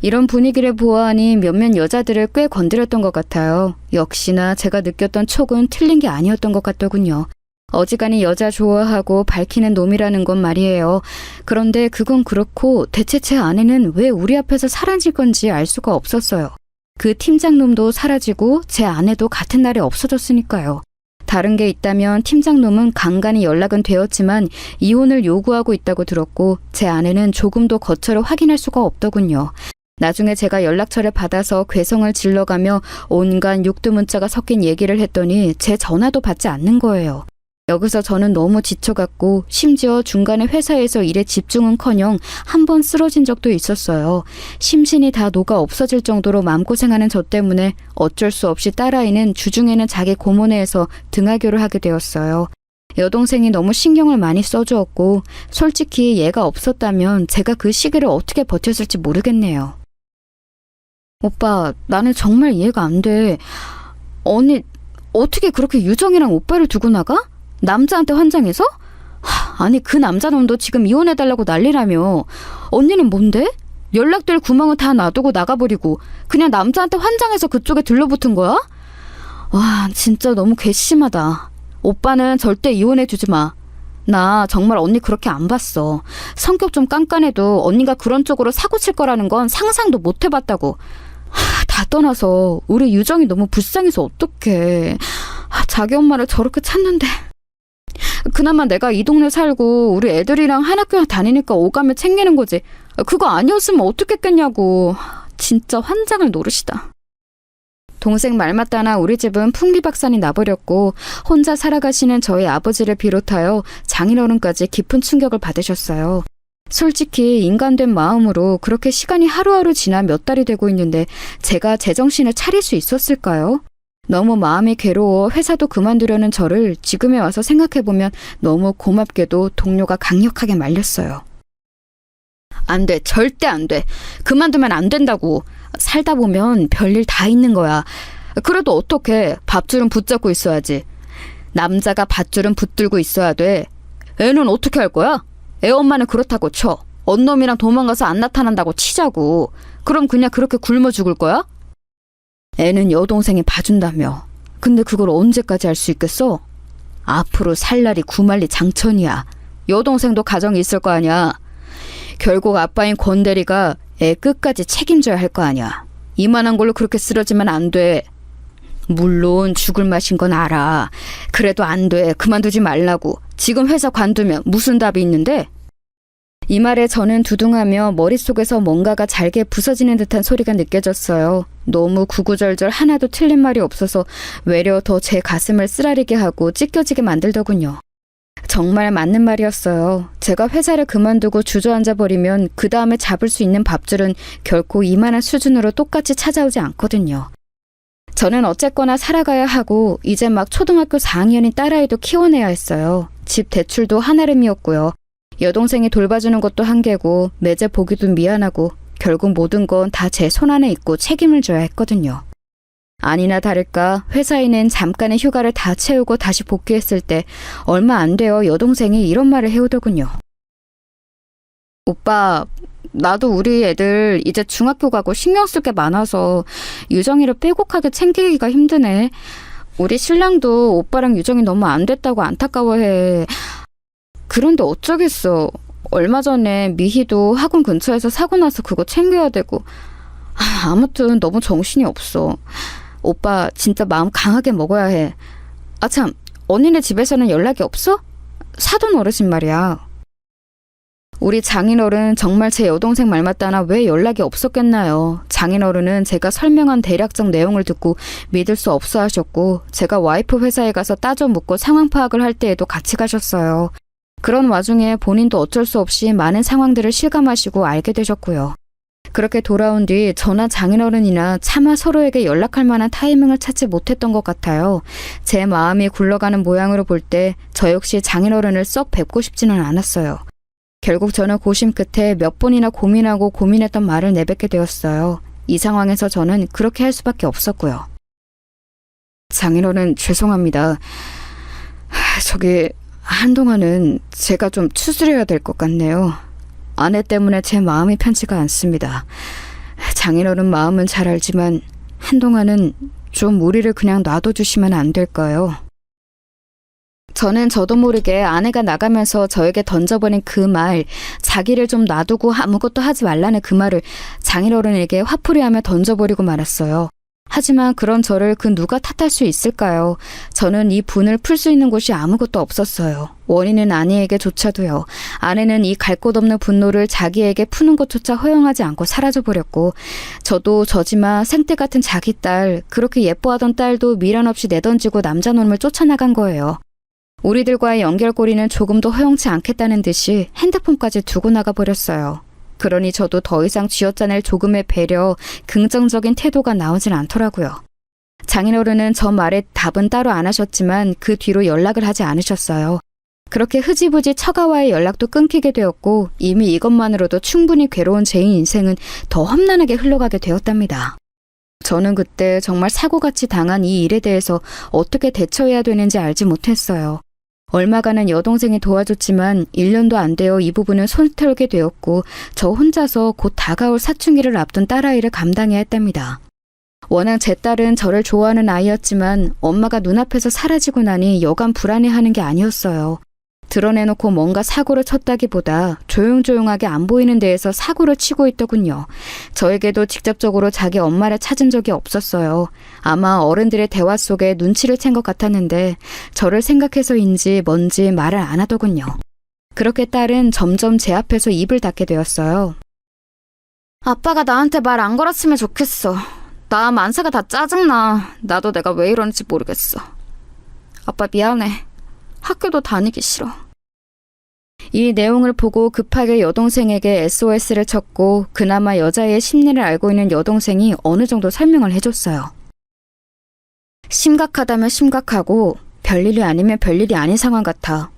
이런 분위기를 보아하니 몇몇 여자들을 꽤 건드렸던 것 같아요. 역시나 제가 느꼈던 촉은 틀린 게 아니었던 것 같더군요. 어지간히 여자 좋아하고 밝히는 놈이라는 건 말이에요. 그런데 그건 그렇고 대체 제 아내는 왜 우리 앞에서 사라질 건지 알 수가 없었어요. 그 팀장놈도 사라지고 제 아내도 같은 날에 없어졌으니까요. 다른 게 있다면 팀장놈은 간간히 연락은 되었지만 이혼을 요구하고 있다고 들었고 제 아내는 조금도 거처를 확인할 수가 없더군요. 나중에 제가 연락처를 받아서 괴성을 질러가며 온갖 육두문자가 섞인 얘기를 했더니 제 전화도 받지 않는 거예요. 여기서 저는 너무 지쳐갔고 심지어 중간에 회사에서 일에 집중은커녕 한 번 쓰러진 적도 있었어요. 심신이 다 녹아 없어질 정도로 마음고생하는 저 때문에 어쩔 수 없이 딸아이는 주중에는 자기 고모네에서 등하교를 하게 되었어요. 여동생이 너무 신경을 많이 써주었고 솔직히 얘가 없었다면 제가 그 시기를 어떻게 버텼을지 모르겠네요. 오빠, 나는 정말 이해가 안 돼. 언니, 어떻게 그렇게 유정이랑 오빠를 두고 나가? 남자한테 환장해서? 아니, 그 남자놈도 지금 이혼해달라고 난리라며. 언니는 뭔데? 연락될 구멍은 다 놔두고 나가버리고 그냥 남자한테 환장해서 그쪽에 들러붙은 거야? 와, 진짜 너무 괘씸하다. 오빠는 절대 이혼해주지 마. 나 정말 언니 그렇게 안 봤어. 성격 좀 깐깐해도 언니가 그런 쪽으로 사고 칠 거라는 건 상상도 못 해봤다고. 다 떠나서 우리 유정이 너무 불쌍해서 어떡해. 자기 엄마를 저렇게 찾는데. 그나마 내가 이 동네 살고 우리 애들이랑 한 학교 다니니까 오가며 챙기는 거지. 그거 아니었으면 어떻겠겠냐고. 진짜 환장을 노릇이다. 동생 말 맞다나 우리 집은 풍비박산이 나버렸고 혼자 살아가시는 저희 아버지를 비롯하여 장인어른까지 깊은 충격을 받으셨어요. 솔직히 인간된 마음으로 그렇게 시간이 하루하루 지나 몇 달이 되고 있는데 제가 제정신을 차릴 수 있었을까요? 너무 마음이 괴로워 회사도 그만두려는 저를 지금에 와서 생각해보면 너무 고맙게도 동료가 강력하게 말렸어요. 안 돼. 절대 안 돼. 그만두면 안 된다고. 살다 보면 별일 다 있는 거야. 그래도 어떡해. 밧줄은 붙잡고 있어야지. 남자가 밧줄은 붙들고 있어야 돼. 애는 어떻게 할 거야? 애 엄마는 그렇다고 쳐. 언놈이랑 도망가서 안 나타난다고 치자고. 그럼 그냥 그렇게 굶어 죽을 거야? 애는 여동생이 봐준다며. 근데 그걸 언제까지 할 수 있겠어? 앞으로 살 날이 구만리 장천이야. 여동생도 가정이 있을 거 아니야. 결국 아빠인 권 대리가 애 끝까지 책임져야 할 거 아니야. 이만한 걸로 그렇게 쓰러지면 안 돼. 물론 죽을 맛인 건 알아. 그래도 안 돼. 그만두지 말라고. 지금 회사 관두면 무슨 답이 있는데? 이 말에 저는 두둥하며 머릿속에서 뭔가가 잘게 부서지는 듯한 소리가 느껴졌어요. 너무 구구절절 하나도 틀린 말이 없어서 외려 더 제 가슴을 쓰라리게 하고 찢겨지게 만들더군요. 정말 맞는 말이었어요. 제가 회사를 그만두고 주저앉아 버리면 그 다음에 잡을 수 있는 밥줄은 결코 이만한 수준으로 똑같이 찾아오지 않거든요. 저는 어쨌거나 살아가야 하고 이제 막 초등학교 4학년인 딸아이도 키워내야 했어요. 집 대출도 한아름이었고요. 여동생이 돌봐주는 것도 한계고 매제 보기도 미안하고 결국 모든 건 다 제 손안에 있고 책임을 져야 했거든요. 아니나 다를까 회사에 낸 잠깐의 휴가를 다 채우고 다시 복귀했을 때 얼마 안 되어 여동생이 이런 말을 해오더군요. 오빠, 나도 우리 애들 이제 중학교 가고 신경 쓸 게 많아서 유정이를 빼곡하게 챙기기가 힘드네. 우리 신랑도 오빠랑 유정이 너무 안 됐다고 안타까워해. 그런데 어쩌겠어. 얼마 전에 미희도 학원 근처에서 사고 나서 그거 챙겨야 되고. 아무튼 너무 정신이 없어. 오빠 진짜 마음 강하게 먹어야 해. 아 참, 언니네 집에서는 연락이 없어? 사돈 어르신 말이야. 우리 장인어른 정말 제 여동생 말 맞다나 왜 연락이 없었겠나요. 장인어른은 제가 설명한 대략적 내용을 듣고 믿을 수 없어 하셨고, 제가 와이프 회사에 가서 따져 묻고 상황 파악을 할 때에도 같이 가셨어요. 그런 와중에 본인도 어쩔 수 없이 많은 상황들을 실감하시고 알게 되셨고요. 그렇게 돌아온 뒤 저나 장인어른이나 차마 서로에게 연락할 만한 타이밍을 찾지 못했던 것 같아요. 제 마음이 굴러가는 모양으로 볼 때 저 역시 장인어른을 썩 뵙고 싶지는 않았어요. 결국 저는 고심 끝에 몇 번이나 고민하고 고민했던 말을 내뱉게 되었어요. 이 상황에서 저는 그렇게 할 수밖에 없었고요. 장인어른 죄송합니다. 저기 한동안은 제가 좀 추스려야 될 것 같네요. 아내 때문에 제 마음이 편치가 않습니다. 장인어른 마음은 잘 알지만 한동안은 좀 우리를 그냥 놔둬주시면 안 될까요? 저는 저도 모르게 아내가 나가면서 저에게 던져버린 그 말, 자기를 좀 놔두고 아무것도 하지 말라는 그 말을 장인어른에게 화풀이하며 던져버리고 말았어요. 하지만 그런 저를 그 누가 탓할 수 있을까요? 저는 이 분을 풀 수 있는 곳이 아무것도 없었어요. 원인은 아내에게조차도요. 아내는 이 갈 곳 없는 분노를 자기에게 푸는 것조차 허용하지 않고 사라져버렸고, 저도 저지만 생떼 같은 자기 딸, 그렇게 예뻐하던 딸도 미련 없이 내던지고 남자놈을 쫓아나간 거예요. 우리들과의 연결고리는 조금도 허용치 않겠다는 듯이 핸드폰까지 두고 나가버렸어요. 그러니 저도 더 이상 쥐어짜낼 조금의 배려, 긍정적인 태도가 나오질 않더라고요. 장인어른은 저 말에 답은 따로 안 하셨지만 그 뒤로 연락을 하지 않으셨어요. 그렇게 흐지부지 처가와의 연락도 끊기게 되었고, 이미 이것만으로도 충분히 괴로운 제 인생은 더 험난하게 흘러가게 되었답니다. 저는 그때 정말 사고같이 당한 이 일에 대해서 어떻게 대처해야 되는지 알지 못했어요. 얼마간은 여동생이 도와줬지만 1년도 안 되어 이 부분은 손 털게 되었고, 저 혼자서 곧 다가올 사춘기를 앞둔 딸아이를 감당해야 했답니다. 워낙 제 딸은 저를 좋아하는 아이였지만 엄마가 눈앞에서 사라지고 나니 여간 불안해하는 게 아니었어요. 드러내놓고 뭔가 사고를 쳤다기보다 조용조용하게 안 보이는 데에서 사고를 치고 있더군요. 저에게도 직접적으로 자기 엄마를 찾은 적이 없었어요. 아마 어른들의 대화 속에 눈치를 챈 것 같았는데 저를 생각해서인지 뭔지 말을 안 하더군요. 그렇게 딸은 점점 제 앞에서 입을 닫게 되었어요. 아빠가 나한테 말 안 걸었으면 좋겠어. 나 만사가 다 짜증나. 나도 내가 왜 이러는지 모르겠어. 아빠 미안해. 학교도 다니기 싫어. 이 내용을 보고 급하게 여동생에게 SOS를 쳤고, 그나마 여자의 심리를 알고 있는 여동생이 어느 정도 설명을 해줬어요. 심각하다면 심각하고 별일이 아니면 별일이 아닌 상황 같아.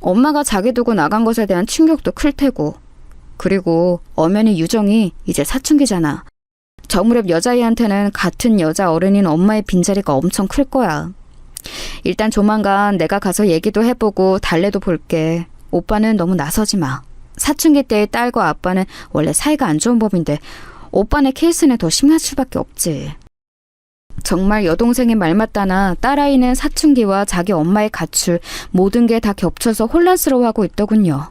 엄마가 자기 두고 나간 것에 대한 충격도 클 테고, 그리고 엄연히 유정이 이제 사춘기잖아. 저 무렵 여자애한테는 같은 여자 어른인 엄마의 빈자리가 엄청 클 거야. 일단 조만간 내가 가서 얘기도 해보고 달래도 볼게. 오빠는 너무 나서지 마. 사춘기 때의 딸과 아빠는 원래 사이가 안 좋은 법인데 오빠네 케이스는 더 심할 수밖에 없지. 정말 여동생의 말 맞다나 딸아이는 사춘기와 자기 엄마의 가출, 모든 게 다 겹쳐서 혼란스러워하고 있더군요.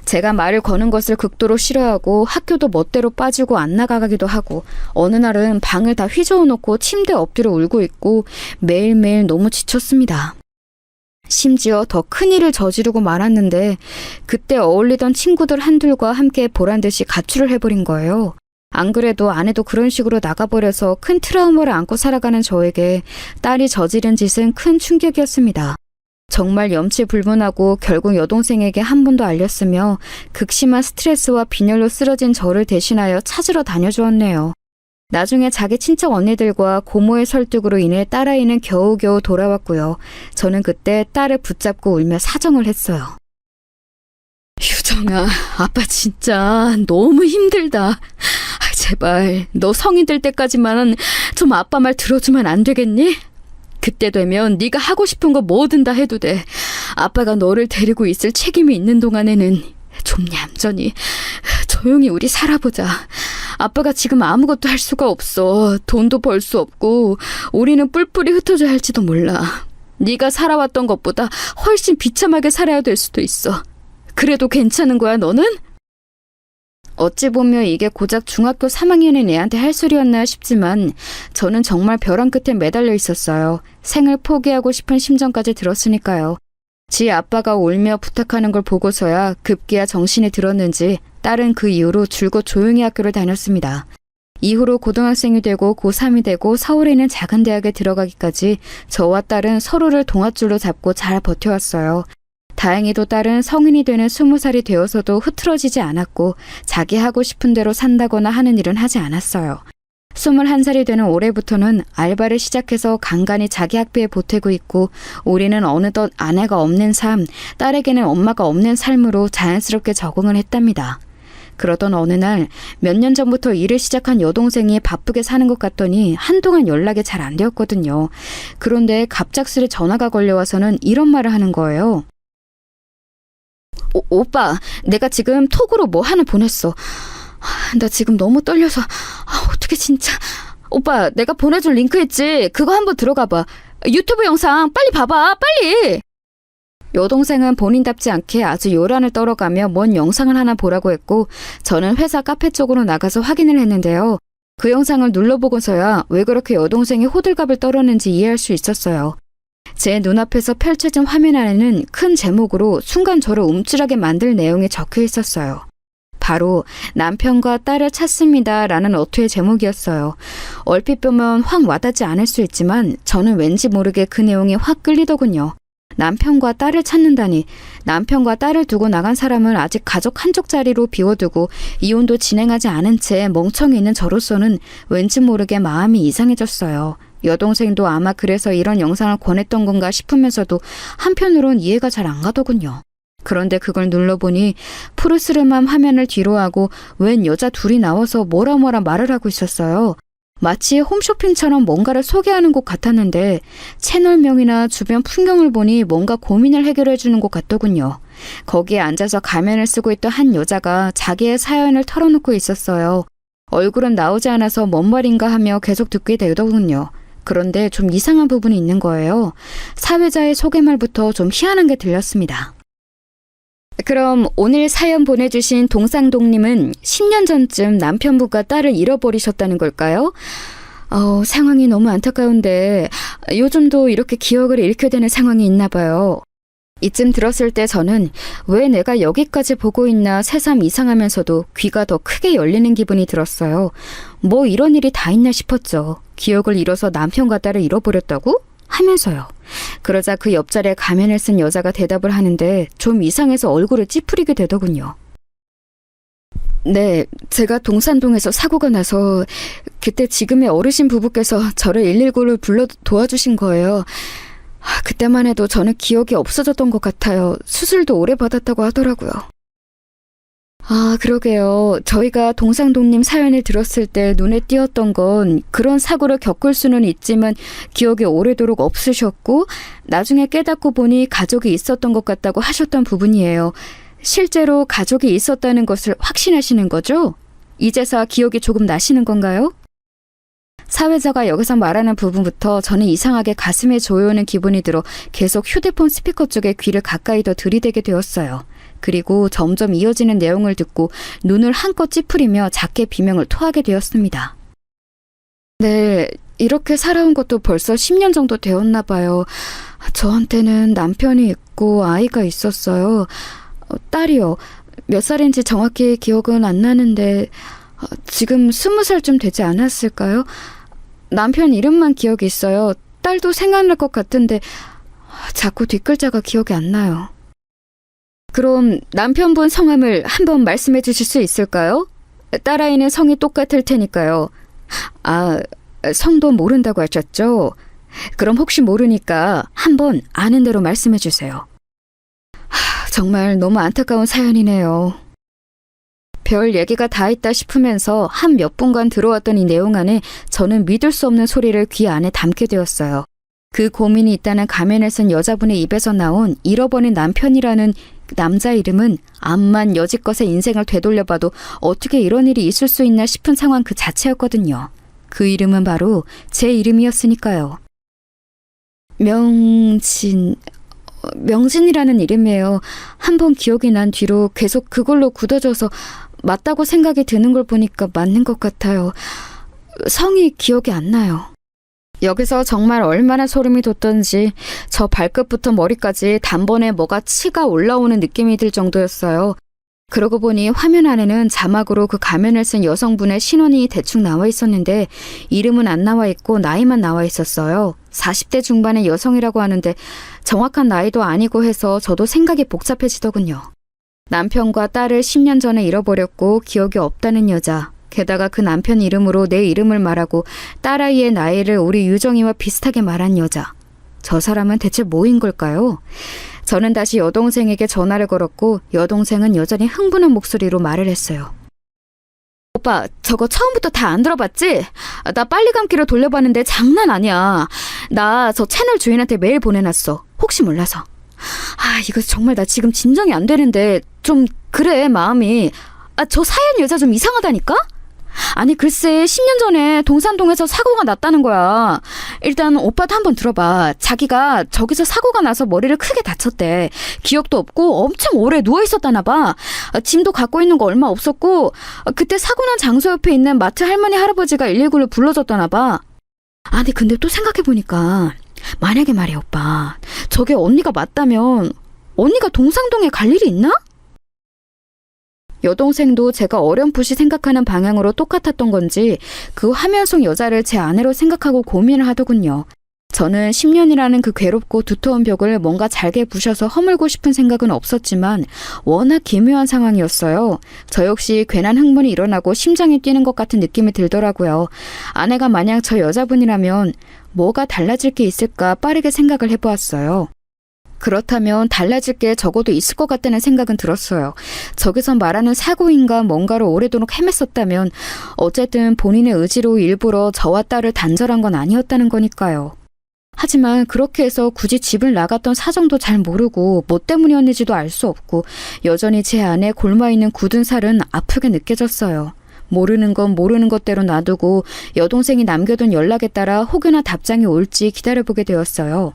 제가 말을 거는 것을 극도로 싫어하고 학교도 멋대로 빠지고 안 나가기도 하고, 어느 날은 방을 다 휘저어놓고 침대에 엎드려 울고 있고 매일매일 너무 지쳤습니다. 심지어 더 큰일을 저지르고 말았는데 그때 어울리던 친구들 한둘과 함께 보란듯이 가출을 해버린 거예요. 안 그래도 아내도 그런 식으로 나가버려서 큰 트라우마를 안고 살아가는 저에게 딸이 저지른 짓은 큰 충격이었습니다. 정말 염치불문하고 결국 여동생에게 한 번 더 알렸으며 극심한 스트레스와 빈혈로 쓰러진 저를 대신하여 찾으러 다녀주었네요. 나중에 자기 친척 언니들과 고모의 설득으로 인해 딸아이는 겨우겨우 돌아왔고요. 저는 그때 딸을 붙잡고 울며 사정을 했어요. 유정아, 아빠 진짜 너무 힘들다. 제발 너 성인 될 때까지만 좀 아빠 말 들어주면 안 되겠니? 그때 되면 네가 하고 싶은 거 뭐든 다 해도 돼. 아빠가 너를 데리고 있을 책임이 있는 동안에는 좀 얌전히 조용히 우리 살아보자. 아빠가 지금 아무것도 할 수가 없어. 돈도 벌 수 없고 우리는 뿔뿔이 흩어져야 할지도 몰라. 네가 살아왔던 것보다 훨씬 비참하게 살아야 될 수도 있어. 그래도 괜찮은 거야, 너는? 어찌 보면 이게 고작 중학교 3학년인 애한테 할 소리였나 싶지만 저는 정말 벼랑 끝에 매달려 있었어요. 생을 포기하고 싶은 심정까지 들었으니까요. 지 아빠가 울며 부탁하는 걸 보고서야 급기야 정신이 들었는지 딸은 그 이후로 줄곧 조용히 학교를 다녔습니다. 이후로 고등학생이 되고 고3이 되고 서울에 있는 작은 대학에 들어가기까지 저와 딸은 서로를 동아줄로 잡고 잘 버텨왔어요. 다행히도 딸은 성인이 되는 20살이 되어서도 흐트러지지 않았고 자기 하고 싶은 대로 산다거나 하는 일은 하지 않았어요. 21살이 되는 올해부터는 알바를 시작해서 간간히 자기 학비에 보태고 있고 우리는 어느덧 아내가 없는 삶, 딸에게는 엄마가 없는 삶으로 자연스럽게 적응을 했답니다. 그러던 어느 날 몇 년 전부터 일을 시작한 여동생이 바쁘게 사는 것 같더니 한동안 연락이 잘 안 되었거든요. 그런데 갑작스레 전화가 걸려와서는 이런 말을 하는 거예요. 오빠, 내가 지금 톡으로 뭐 하나 보냈어. 나 지금 너무 떨려서 어떻게 진짜. 오빠, 내가 보내줄 링크 있지? 그거 한번 들어가 봐. 유튜브 영상 빨리 봐봐, 빨리. 여동생은 본인답지 않게 아주 요란을 떨어가며 뭔 영상을 하나 보라고 했고 저는 회사 카페 쪽으로 나가서 확인을 했는데요. 그 영상을 눌러보고서야 왜 그렇게 여동생이 호들갑을 떨었는지 이해할 수 있었어요. 제 눈앞에서 펼쳐진 화면 안에는 큰 제목으로 순간 저를 움찔하게 만들 내용이 적혀 있었어요. 바로 남편과 딸을 찾습니다 라는 어투의 제목이었어요. 얼핏 보면 확 와닿지 않을 수 있지만 저는 왠지 모르게 그 내용이 확 끌리더군요. 남편과 딸을 찾는다니. 남편과 딸을 두고 나간 사람을 아직 가족 한쪽 자리로 비워두고 이혼도 진행하지 않은 채 멍청이 있는 저로서는 왠지 모르게 마음이 이상해졌어요. 여동생도 아마 그래서 이런 영상을 권했던 건가 싶으면서도 한편으론 이해가 잘 안 가더군요. 그런데 그걸 눌러보니 푸르스름한 화면을 뒤로하고 웬 여자 둘이 나와서 뭐라 말을 하고 있었어요. 마치 홈쇼핑처럼 뭔가를 소개하는 곳 같았는데 채널명이나 주변 풍경을 보니 뭔가 고민을 해결해 주는 곳 같더군요. 거기에 앉아서 가면을 쓰고 있던 한 여자가 자기의 사연을 털어놓고 있었어요. 얼굴은 나오지 않아서 뭔 말인가 하며 계속 듣게 되더군요. 그런데 좀 이상한 부분이 있는 거예요. 사회자의 소개말부터 좀 희한한 게 들렸습니다. 그럼 오늘 사연 보내주신 동상동님은 10년 전쯤 남편분과 딸을 잃어버리셨다는 걸까요? 상황이 너무 안타까운데 요즘도 이렇게 기억을 잃게 되는 상황이 있나 봐요. 이쯤 들었을 때 저는 왜 내가 여기까지 보고 있나 새삼 이상하면서도 귀가 더 크게 열리는 기분이 들었어요. 뭐 이런 일이 다 있나 싶었죠. 기억을 잃어서 남편과 딸을 잃어버렸다고? 하면서요. 그러자 그 옆자리에 가면을 쓴 여자가 대답을 하는데 좀 이상해서 얼굴을 찌푸리게 되더군요. 네, 제가 동산동에서 사고가 나서 그때 지금의 어르신 부부께서 저를 119를 불러 도와주신 거예요. 그때만 해도 저는 기억이 없어졌던 것 같아요. 수술도 오래 받았다고 하더라고요. 그러게요. 저희가 동상동님 사연을 들었을 때 눈에 띄었던 건 그런 사고를 겪을 수는 있지만 기억이 오래도록 없으셨고 나중에 깨닫고 보니 가족이 있었던 것 같다고 하셨던 부분이에요. 실제로 가족이 있었다는 것을 확신하시는 거죠? 이제서 기억이 조금 나시는 건가요? 사회자가 여기서 말하는 부분부터 저는 이상하게 가슴에 조여오는 기분이 들어 계속 휴대폰 스피커 쪽에 귀를 가까이 더 들이대게 되었어요. 그리고 점점 이어지는 내용을 듣고 눈을 한껏 찌푸리며 작게 비명을 토하게 되었습니다. 네, 이렇게 살아온 것도 벌써 10년 정도 되었나 봐요. 저한테는 남편이 있고 아이가 있었어요. 딸이요. 몇 살인지 정확히 기억은 안 나는데 지금 20살쯤 되지 않았을까요? 남편 이름만 기억이 있어요. 딸도 생각날 것 같은데 자꾸 뒷글자가 기억이 안 나요. 그럼 남편분 성함을 한번 말씀해 주실 수 있을까요? 딸아이는 성이 똑같을 테니까요. 성도 모른다고 하셨죠? 그럼 혹시 모르니까 한번 아는 대로 말씀해 주세요. 정말 너무 안타까운 사연이네요. 별 얘기가 다 있다 싶으면서 한 몇 분간 들어왔던 이 내용 안에 저는 믿을 수 없는 소리를 귀 안에 담게 되었어요. 그 고민이 있다는 가면을 쓴 여자분의 입에서 나온 잃어버린 남편이라는 남자 이름은 암만 여지껏의 인생을 되돌려봐도 어떻게 이런 일이 있을 수 있나 싶은 상황 그 자체였거든요. 그 이름은 바로 제 이름이었으니까요. 명진이라는 이름이에요. 한번 기억이 난 뒤로 계속 그걸로 굳어져서 맞다고 생각이 드는 걸 보니까 맞는 것 같아요. 성이 기억이 안 나요. 여기서 정말 얼마나 소름이 돋던지 저 발끝부터 머리까지 단번에 뭐가 치가 올라오는 느낌이 들 정도였어요. 그러고 보니 화면 안에는 자막으로 그 가면을 쓴 여성분의 신원이 대충 나와 있었는데 이름은 안 나와 있고 나이만 나와 있었어요. 40대 중반의 여성이라고 하는데 정확한 나이도 아니고 해서 저도 생각이 복잡해지더군요. 남편과 딸을 10년 전에 잃어버렸고 기억이 없다는 여자. 게다가 그 남편 이름으로 내 이름을 말하고 딸아이의 나이를 우리 유정이와 비슷하게 말한 여자. 저 사람은 대체 뭐인 걸까요? 저는 다시 여동생에게 전화를 걸었고 여동생은 여전히 흥분한 목소리로 말을 했어요. 오빠, 저거 처음부터 다 안 들어봤지? 나 빨리 감기로 돌려봤는데 장난 아니야. 나 저 채널 주인한테 메일 보내놨어. 혹시 몰라서. 이거 정말 나 지금 진정이 안 되는데 좀 그래 마음이. 저 사연 여자 좀 이상하다니까? 아니 글쎄 10년 전에 동산동에서 사고가 났다는 거야. 일단 오빠도 한번 들어봐. 자기가 저기서 사고가 나서 머리를 크게 다쳤대. 기억도 없고 엄청 오래 누워있었다나 봐. 짐도 갖고 있는 거 얼마 없었고 그때 사고 난 장소 옆에 있는 마트 할머니 할아버지가 119를 불러줬다나 봐. 아니 근데 또 생각해보니까 만약에 말이야 오빠, 저게 언니가 맞다면 언니가 동상동에 갈 일이 있나? 여동생도 제가 어렴풋이 생각하는 방향으로 똑같았던 건지 그 화면 속 여자를 제 아내로 생각하고 고민을 하더군요. 저는 10년이라는 그 괴롭고 두터운 벽을 뭔가 잘게 부셔서 허물고 싶은 생각은 없었지만 워낙 기묘한 상황이었어요. 저 역시 괜한 흥분이 일어나고 심장이 뛰는 것 같은 느낌이 들더라고요. 아내가 만약 저 여자분이라면 뭐가 달라질 게 있을까 빠르게 생각을 해보았어요. 그렇다면 달라질 게 적어도 있을 것 같다는 생각은 들었어요. 저기서 말하는 사고인가 뭔가로 오래도록 헤맸었다면 어쨌든 본인의 의지로 일부러 저와 딸을 단절한 건 아니었다는 거니까요. 하지만 그렇게 해서 굳이 집을 나갔던 사정도 잘 모르고 뭐 때문이었는지도 알 수 없고 여전히 제 안에 골마있는 굳은 살은 아프게 느껴졌어요. 모르는 건 모르는 것대로 놔두고 여동생이 남겨둔 연락에 따라 혹여나 답장이 올지 기다려보게 되었어요.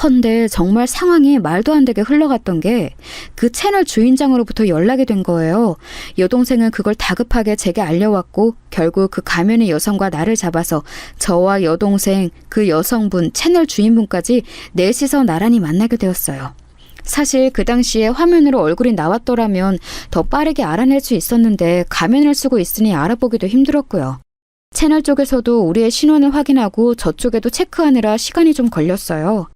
헌데 정말 상황이 말도 안 되게 흘러갔던 게 그 채널 주인장으로부터 연락이 된 거예요. 여동생은 그걸 다급하게 제게 알려왔고 결국 그 가면의 여성과 나를 잡아서 저와 여동생, 그 여성분, 채널 주인분까지 넷이서 나란히 만나게 되었어요. 사실 그 당시에 화면으로 얼굴이 나왔더라면 더 빠르게 알아낼 수 있었는데 가면을 쓰고 있으니 알아보기도 힘들었고요. 채널 쪽에서도 우리의 신원을 확인하고 저쪽에도 체크하느라 시간이 좀 걸렸어요.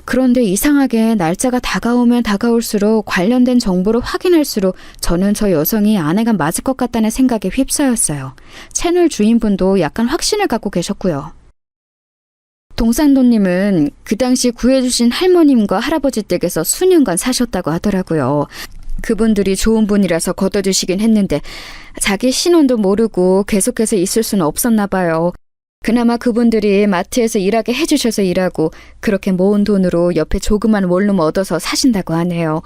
그런데 이상하게 날짜가 다가오면 다가올수록 관련된 정보를 확인할수록 저는 저 여성이 아내가 맞을 것 같다는 생각에 휩싸였어요. 채널 주인분도 약간 확신을 갖고 계셨고요. 동산도님은 그 당시 구해주신 할머님과 할아버지 댁에서 수년간 사셨다고 하더라고요. 그분들이 좋은 분이라서 걷어주시긴 했는데 자기 신원도 모르고 계속해서 있을 수는 없었나 봐요. 그나마 그분들이 마트에서 일하게 해주셔서 일하고 그렇게 모은 돈으로 옆에 조그만 원룸 얻어서 사신다고 하네요.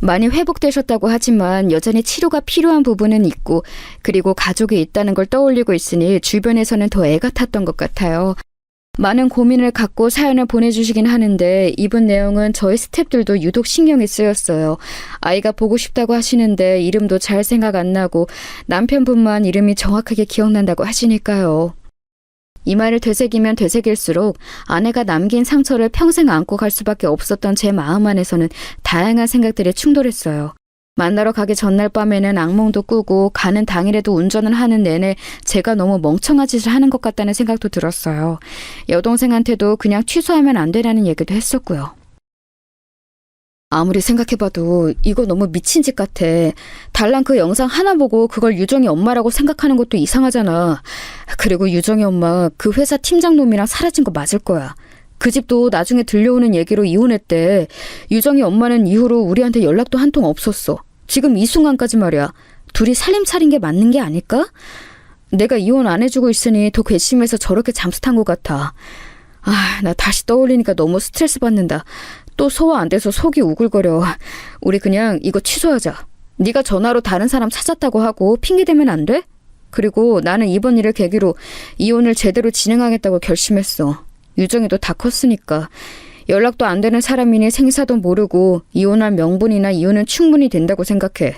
많이 회복되셨다고 하지만 여전히 치료가 필요한 부분은 있고 그리고 가족이 있다는 걸 떠올리고 있으니 주변에서는 더 애가 탔던 것 같아요. 많은 고민을 갖고 사연을 보내주시긴 하는데 이분 내용은 저희 스태프들도 유독 신경이 쓰였어요. 아이가 보고 싶다고 하시는데 이름도 잘 생각 안 나고 남편분만 이름이 정확하게 기억난다고 하시니까요. 이 말을 되새기면 되새길수록 아내가 남긴 상처를 평생 안고 갈 수밖에 없었던 제 마음 안에서는 다양한 생각들이 충돌했어요. 만나러 가기 전날 밤에는 악몽도 꾸고 가는 당일에도 운전을 하는 내내 제가 너무 멍청한 짓을 하는 것 같다는 생각도 들었어요. 여동생한테도 그냥 취소하면 안 되라는 얘기도 했었고요. 아무리 생각해봐도 이거 너무 미친 짓 같아. 달랑 그 영상 하나 보고 그걸 유정이 엄마라고 생각하는 것도 이상하잖아. 그리고 유정이 엄마 그 회사 팀장 놈이랑 사라진 거 맞을 거야. 그 집도 나중에 들려오는 얘기로 이혼했대. 유정이 엄마는 이후로 우리한테 연락도 한 통 없었어. 지금 이 순간까지 말이야. 둘이 살림 차린 게 맞는 게 아닐까? 내가 이혼 안 해주고 있으니 더 괘씸해서 저렇게 잠수 탄 것 같아. 나 다시 떠올리니까 너무 스트레스 받는다. 또 소화 안 돼서 속이 우글거려. 우리 그냥 이거 취소하자. 네가 전화로 다른 사람 찾았다고 하고 핑계대면 안 돼? 그리고 나는 이번 일을 계기로 이혼을 제대로 진행하겠다고 결심했어. 유정이도 다 컸으니까. 연락도 안 되는 사람이니 생사도 모르고 이혼할 명분이나 이유는 충분히 된다고 생각해.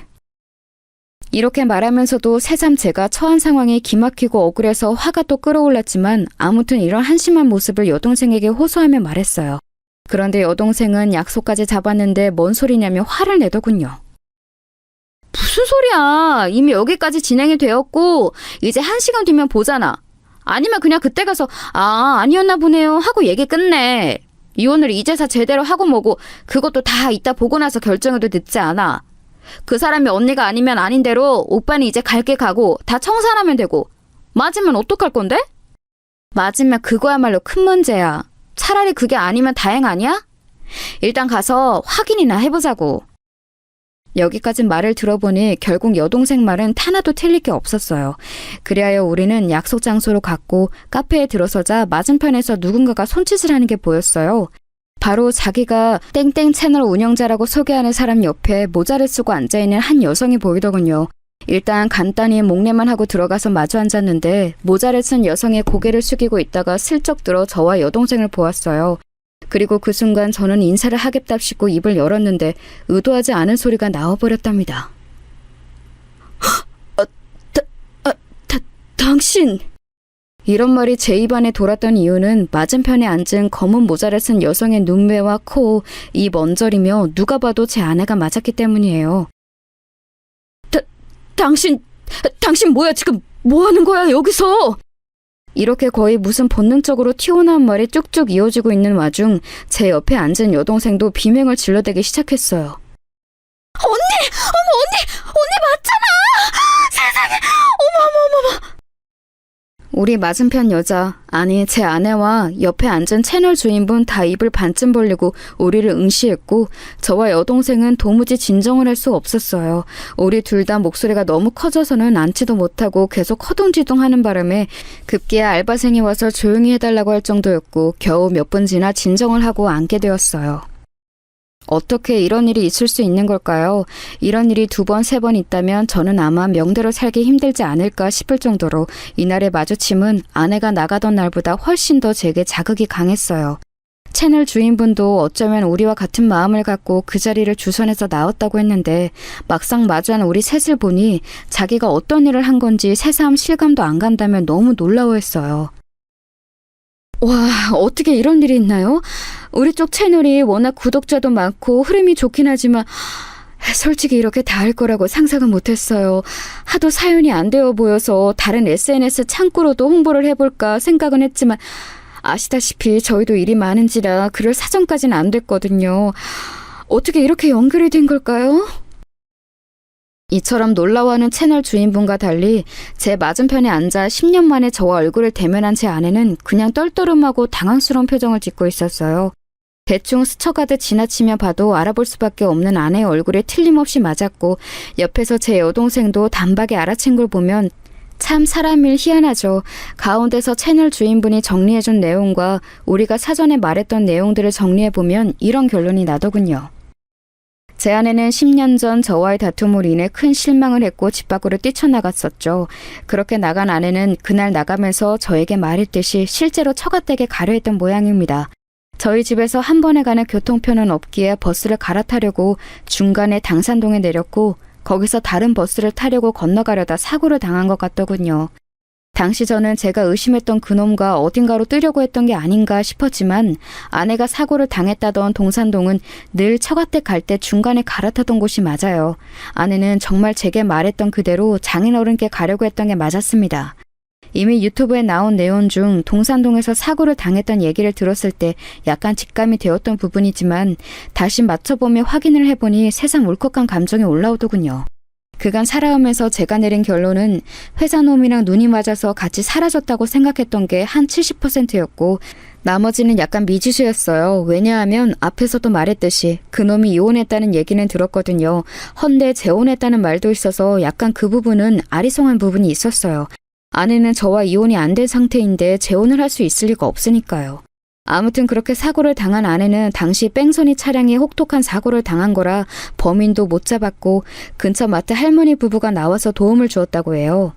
이렇게 말하면서도 새삼 제가 처한 상황이 기막히고 억울해서 화가 또 끌어올랐지만 아무튼 이런 한심한 모습을 여동생에게 호소하며 말했어요. 그런데 여동생은 약속까지 잡았는데 뭔 소리냐며 화를 내더군요. 무슨 소리야. 이미 여기까지 진행이 되었고 이제 1시간 뒤면 보잖아. 아니면 그냥 그때 가서 아니었나 보네요 하고 얘기 끝내. 이혼을 이제서 제대로 하고 뭐고 그것도 다 이따 보고 나서 결정해도 늦지 않아. 그 사람이 언니가 아니면 아닌 대로 오빠는 이제 갈 게 가고 다 청산하면 되고. 맞으면 어떡할 건데? 맞으면 그거야말로 큰 문제야. 차라리 그게 아니면 다행 아니야? 일단 가서 확인이나 해보자고. 여기까지 말을 들어보니 결국 여동생 말은 하나도 틀릴 게 없었어요. 그리하여 우리는 약속 장소로 갔고 카페에 들어서자 맞은편에서 누군가가 손짓을 하는 게 보였어요. 바로 자기가 땡땡 채널 운영자라고 소개하는 사람 옆에 모자를 쓰고 앉아있는 한 여성이 보이더군요. 일단 간단히 목례만 하고 들어가서 마주 앉았는데 모자를 쓴 여성의 고개를 숙이고 있다가 슬쩍 들어 저와 여동생을 보았어요. 그리고 그 순간 저는 인사를 하겠답시고 입을 열었는데 의도하지 않은 소리가 나와버렸답니다. 당신! 이런 말이 제 입안에 돌았던 이유는 맞은편에 앉은 검은 모자를 쓴 여성의 눈매와 코, 입 언저리며 누가 봐도 제 아내가 맞았기 때문이에요. 당신 뭐야? 지금 뭐 하는 거야 여기서? 이렇게 거의 무슨 본능적으로 튀어나온 말이 쭉쭉 이어지고 있는 와중 제 옆에 앉은 여동생도 비명을 질러대기 시작했어요. 언니 맞잖아! 세상에! 어머. 우리 맞은편 여자, 아니 제 아내와 옆에 앉은 채널 주인분 다 입을 반쯤 벌리고 우리를 응시했고 저와 여동생은 도무지 진정을 할 수 없었어요. 우리 둘 다 목소리가 너무 커져서는 앉지도 못하고 계속 허둥지둥하는 바람에 급기야 알바생이 와서 조용히 해달라고 할 정도였고 겨우 몇 분 지나 진정을 하고 앉게 되었어요. 어떻게 이런 일이 있을 수 있는 걸까요? 이런 일이 2번, 3번 있다면 저는 아마 명대로 살기 힘들지 않을까 싶을 정도로 이날의 마주침은 아내가 나가던 날보다 훨씬 더 제게 자극이 강했어요. 채널 주인분도 어쩌면 우리와 같은 마음을 갖고 그 자리를 주선해서 나왔다고 했는데 막상 마주한 우리 셋을 보니 자기가 어떤 일을 한 건지 새삼 실감도 안 간다며 너무 놀라워했어요. 와, 어떻게 이런 일이 있나요? 우리 쪽 채널이 워낙 구독자도 많고 흐름이 좋긴 하지만 솔직히 이렇게 다 할 거라고 상상은 못했어요. 하도 사연이 안 되어 보여서 다른 SNS 창구로도 홍보를 해볼까 생각은 했지만 아시다시피 저희도 일이 많은지라 그럴 사정까지는 안 됐거든요. 어떻게 이렇게 연결이 된 걸까요? 이처럼 놀라워하는 채널 주인분과 달리 제 맞은편에 앉아 10년 만에 저와 얼굴을 대면한 제 아내는 그냥 떨떠름하고 당황스러운 표정을 짓고 있었어요. 대충 스쳐가듯 지나치며 봐도 알아볼 수밖에 없는 아내의 얼굴에 틀림없이 맞았고 옆에서 제 여동생도 단박에 알아챈 걸 보면 참 사람일 희한하죠. 가운데서 채널 주인분이 정리해준 내용과 우리가 사전에 말했던 내용들을 정리해보면 이런 결론이 나더군요. 제 아내는 10년 전 저와의 다툼으로 인해 큰 실망을 했고 집 밖으로 뛰쳐나갔었죠. 그렇게 나간 아내는 그날 나가면서 저에게 말했듯이 실제로 처갓댁에 가려 했던 모양입니다. 저희 집에서 한 번에 가는 교통편은 없기에 버스를 갈아타려고 중간에 당산동에 내렸고 거기서 다른 버스를 타려고 건너가려다 사고를 당한 것 같더군요. 당시 저는 제가 의심했던 그놈과 어딘가로 뜨려고 했던 게 아닌가 싶었지만 아내가 사고를 당했다던 동산동은 늘 처갓댁 갈 때 중간에 갈아타던 곳이 맞아요. 아내는 정말 제게 말했던 그대로 장인어른께 가려고 했던 게 맞았습니다. 이미 유튜브에 나온 내용 중 동산동에서 사고를 당했던 얘기를 들었을 때 약간 직감이 되었던 부분이지만 다시 맞춰보며 확인을 해보니 새삼 울컥한 감정이 올라오더군요. 그간 살아오면서 제가 내린 결론은 회사놈이랑 눈이 맞아서 같이 사라졌다고 생각했던 게 한 70%였고 나머지는 약간 미지수였어요. 왜냐하면 앞에서도 말했듯이 그놈이 이혼했다는 얘기는 들었거든요. 헌데 재혼했다는 말도 있어서 약간 그 부분은 아리송한 부분이 있었어요. 아내는 저와 이혼이 안 된 상태인데 재혼을 할 수 있을 리가 없으니까요. 아무튼 그렇게 사고를 당한 아내는 당시 뺑소니 차량에 혹독한 사고를 당한 거라 범인도 못 잡았고 근처 마트 할머니 부부가 나와서 도움을 주었다고 해요.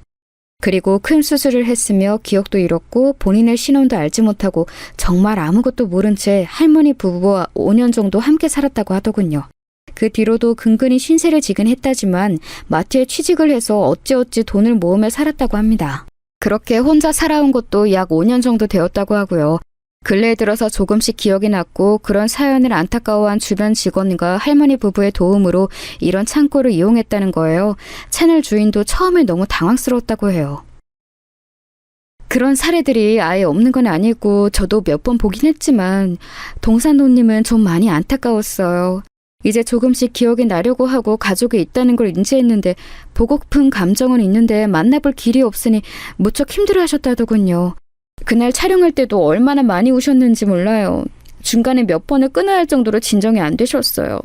그리고 큰 수술을 했으며 기억도 잃었고 본인의 신원도 알지 못하고 정말 아무것도 모른 채 할머니 부부와 5년 정도 함께 살았다고 하더군요. 그 뒤로도 근근히 신세를 지긴 했다지만 마트에 취직을 해서 어찌어찌 돈을 모으며 살았다고 합니다. 그렇게 혼자 살아온 것도 약 5년 정도 되었다고 하고요. 근래에 들어서 조금씩 기억이 났고 그런 사연을 안타까워한 주변 직원과 할머니 부부의 도움으로 이런 창고를 이용했다는 거예요. 채널 주인도 처음에 너무 당황스러웠다고 해요. 그런 사례들이 아예 없는 건 아니고 저도 몇 번 보긴 했지만 동산도님은 좀 많이 안타까웠어요. 이제 조금씩 기억이 나려고 하고 가족이 있다는 걸 인지했는데 보고픈 감정은 있는데 만나볼 길이 없으니 무척 힘들어하셨다더군요. 그날 촬영할 때도 얼마나 많이 우셨는지 몰라요. 중간에 몇 번을 끊어야 할 정도로 진정이 안 되셨어요.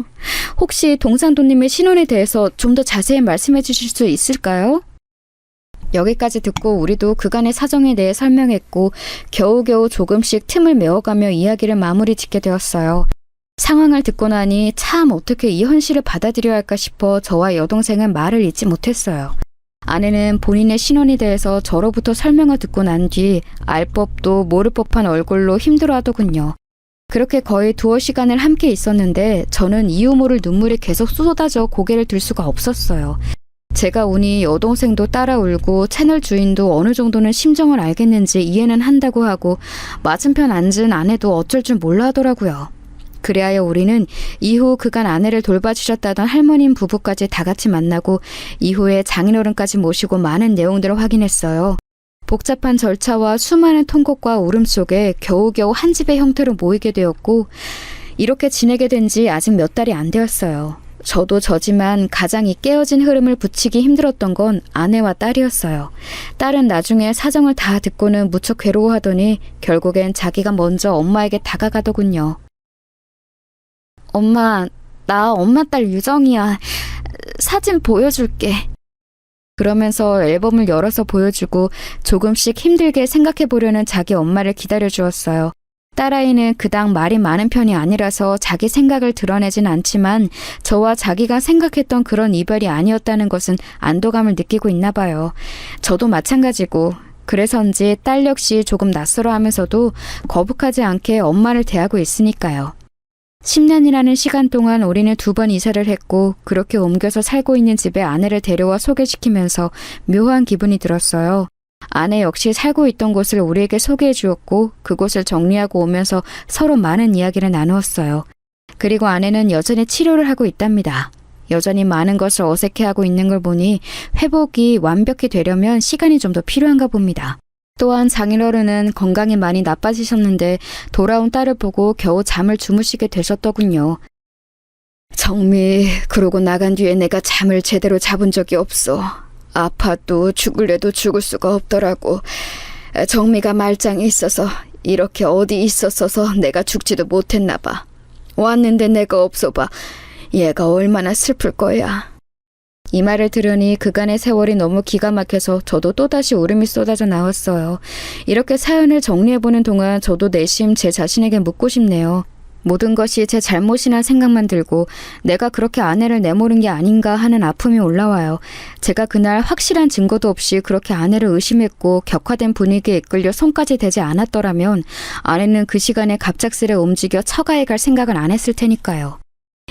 혹시 동산도님의 신원에 대해서 좀 더 자세히 말씀해 주실 수 있을까요? 여기까지 듣고 우리도 그간의 사정에 대해 설명했고 겨우겨우 조금씩 틈을 메워가며 이야기를 마무리 짓게 되었어요. 상황을 듣고 나니 참 어떻게 이 현실을 받아들여야 할까 싶어 저와 여동생은 말을 잇지 못했어요. 아내는 본인의 신원에 대해서 저로부터 설명을 듣고 난 뒤 알 법도 모를 법한 얼굴로 힘들어하더군요. 그렇게 거의 두어 시간을 함께 있었는데 저는 이유 모를 눈물이 계속 쏟아져 고개를 들 수가 없었어요. 제가 우니 여동생도 따라 울고 채널 주인도 어느 정도는 심정을 알겠는지 이해는 한다고 하고 맞은편 앉은 아내도 어쩔 줄 몰라 하더라고요. 그리하여 우리는 이후 그간 아내를 돌봐주셨다던 할머님 부부까지 다 같이 만나고 이후에 장인어른까지 모시고 많은 내용들을 확인했어요. 복잡한 절차와 수많은 통곡과 울음 속에 겨우겨우 한 집의 형태로 모이게 되었고 이렇게 지내게 된 지 아직 몇 달이 안 되었어요. 저도 저지만 가장 이 깨어진 흐름을 붙이기 힘들었던 건 아내와 딸이었어요. 딸은 나중에 사정을 다 듣고는 무척 괴로워하더니 결국엔 자기가 먼저 엄마에게 다가가더군요. 엄마, 나 엄마 딸 유정이야. 사진 보여줄게. 그러면서 앨범을 열어서 보여주고 조금씩 힘들게 생각해 보려는 자기 엄마를 기다려 주었어요. 딸아이는 그닥 말이 많은 편이 아니라서 자기 생각을 드러내진 않지만 저와 자기가 생각했던 그런 이별이 아니었다는 것은 안도감을 느끼고 있나 봐요. 저도 마찬가지고 그래서인지 딸 역시 조금 낯설어하면서도 거북하지 않게 엄마를 대하고 있으니까요. 10년이라는 시간 동안 우리는 2번 이사를 했고 그렇게 옮겨서 살고 있는 집에 아내를 데려와 소개시키면서 묘한 기분이 들었어요. 아내 역시 살고 있던 곳을 우리에게 소개해 주었고 그곳을 정리하고 오면서 서로 많은 이야기를 나누었어요. 그리고 아내는 여전히 치료를 하고 있답니다. 여전히 많은 것을 어색해하고 있는 걸 보니 회복이 완벽히 되려면 시간이 좀 더 필요한가 봅니다. 또한 장인어른은 건강이 많이 나빠지셨는데 돌아온 딸을 보고 겨우 잠을 주무시게 되셨더군요. 정미, 그러고 나간 뒤에 내가 잠을 제대로 잡은 적이 없어. 아파도 죽을래도 죽을 수가 없더라고. 정미가 말짱이 있어서 이렇게 어디 있었어서 내가 죽지도 못했나 봐. 왔는데 내가 없어 봐. 얘가 얼마나 슬플 거야. 이 말을 들으니 그간의 세월이 너무 기가 막혀서 저도 또다시 울음이 쏟아져 나왔어요. 이렇게 사연을 정리해보는 동안 저도 내심 제 자신에게 묻고 싶네요. 모든 것이 제 잘못이란 생각만 들고 내가 그렇게 아내를 내모른 게 아닌가 하는 아픔이 올라와요. 제가 그날 확실한 증거도 없이 그렇게 아내를 의심했고 격화된 분위기에 이끌려 손까지 대지 않았더라면 아내는 그 시간에 갑작스레 움직여 처가에 갈 생각을 안 했을 테니까요.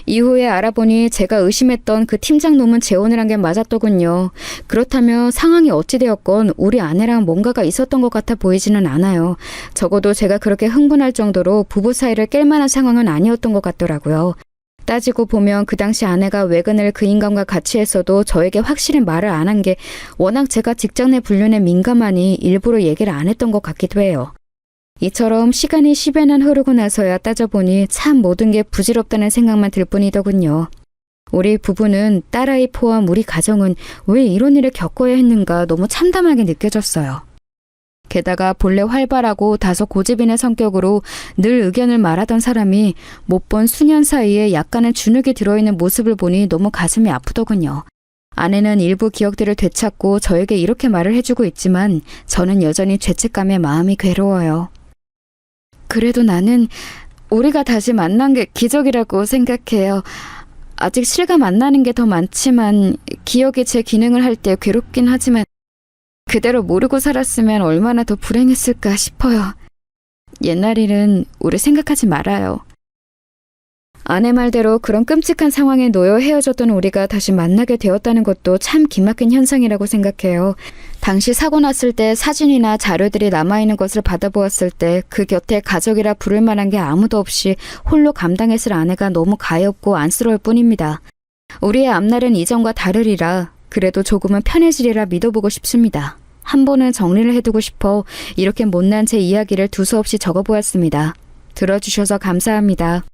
이후에 알아보니 제가 의심했던 그 팀장놈은 재혼을 한 게 맞았더군요. 그렇다면 상황이 어찌되었건 우리 아내랑 뭔가가 있었던 것 같아 보이지는 않아요. 적어도 제가 그렇게 흥분할 정도로 부부 사이를 깰 만한 상황은 아니었던 것 같더라고요. 따지고 보면 그 당시 아내가 외근을 그 인간과 같이 했어도 저에게 확실히 말을 안 한 게 워낙 제가 직장 내 불륜에 민감하니 일부러 얘기를 안 했던 것 같기도 해요. 이처럼 시간이 10여 년 흐르고 나서야 따져보니 참 모든 게 부질없다는 생각만 들 뿐이더군요. 우리 부부는 딸아이 포함 우리 가정은 왜 이런 일을 겪어야 했는가 너무 참담하게 느껴졌어요. 게다가 본래 활발하고 다소 고집인의 성격으로 늘 의견을 말하던 사람이 못 본 수년 사이에 약간은 주눅이 들어있는 모습을 보니 너무 가슴이 아프더군요. 아내는 일부 기억들을 되찾고 저에게 이렇게 말을 해주고 있지만 저는 여전히 죄책감에 마음이 괴로워요. 그래도 나는 우리가 다시 만난 게 기적이라고 생각해요. 아직 실감 안 나는 게 더 많지만 기억이 제 기능을 할 때 괴롭긴 하지만 그대로 모르고 살았으면 얼마나 더 불행했을까 싶어요. 옛날 일은 우리 생각하지 말아요. 아내 말대로 그런 끔찍한 상황에 놓여 헤어졌던 우리가 다시 만나게 되었다는 것도 참 기막힌 현상이라고 생각해요. 당시 사고 났을 때 사진이나 자료들이 남아있는 것을 받아보았을 때 그 곁에 가족이라 부를 만한 게 아무도 없이 홀로 감당했을 아내가 너무 가엾고 안쓰러울 뿐입니다. 우리의 앞날은 이전과 다르리라 그래도 조금은 편해지리라 믿어보고 싶습니다. 한 번은 정리를 해두고 싶어 이렇게 못난 제 이야기를 두서없이 적어보았습니다. 들어주셔서 감사합니다.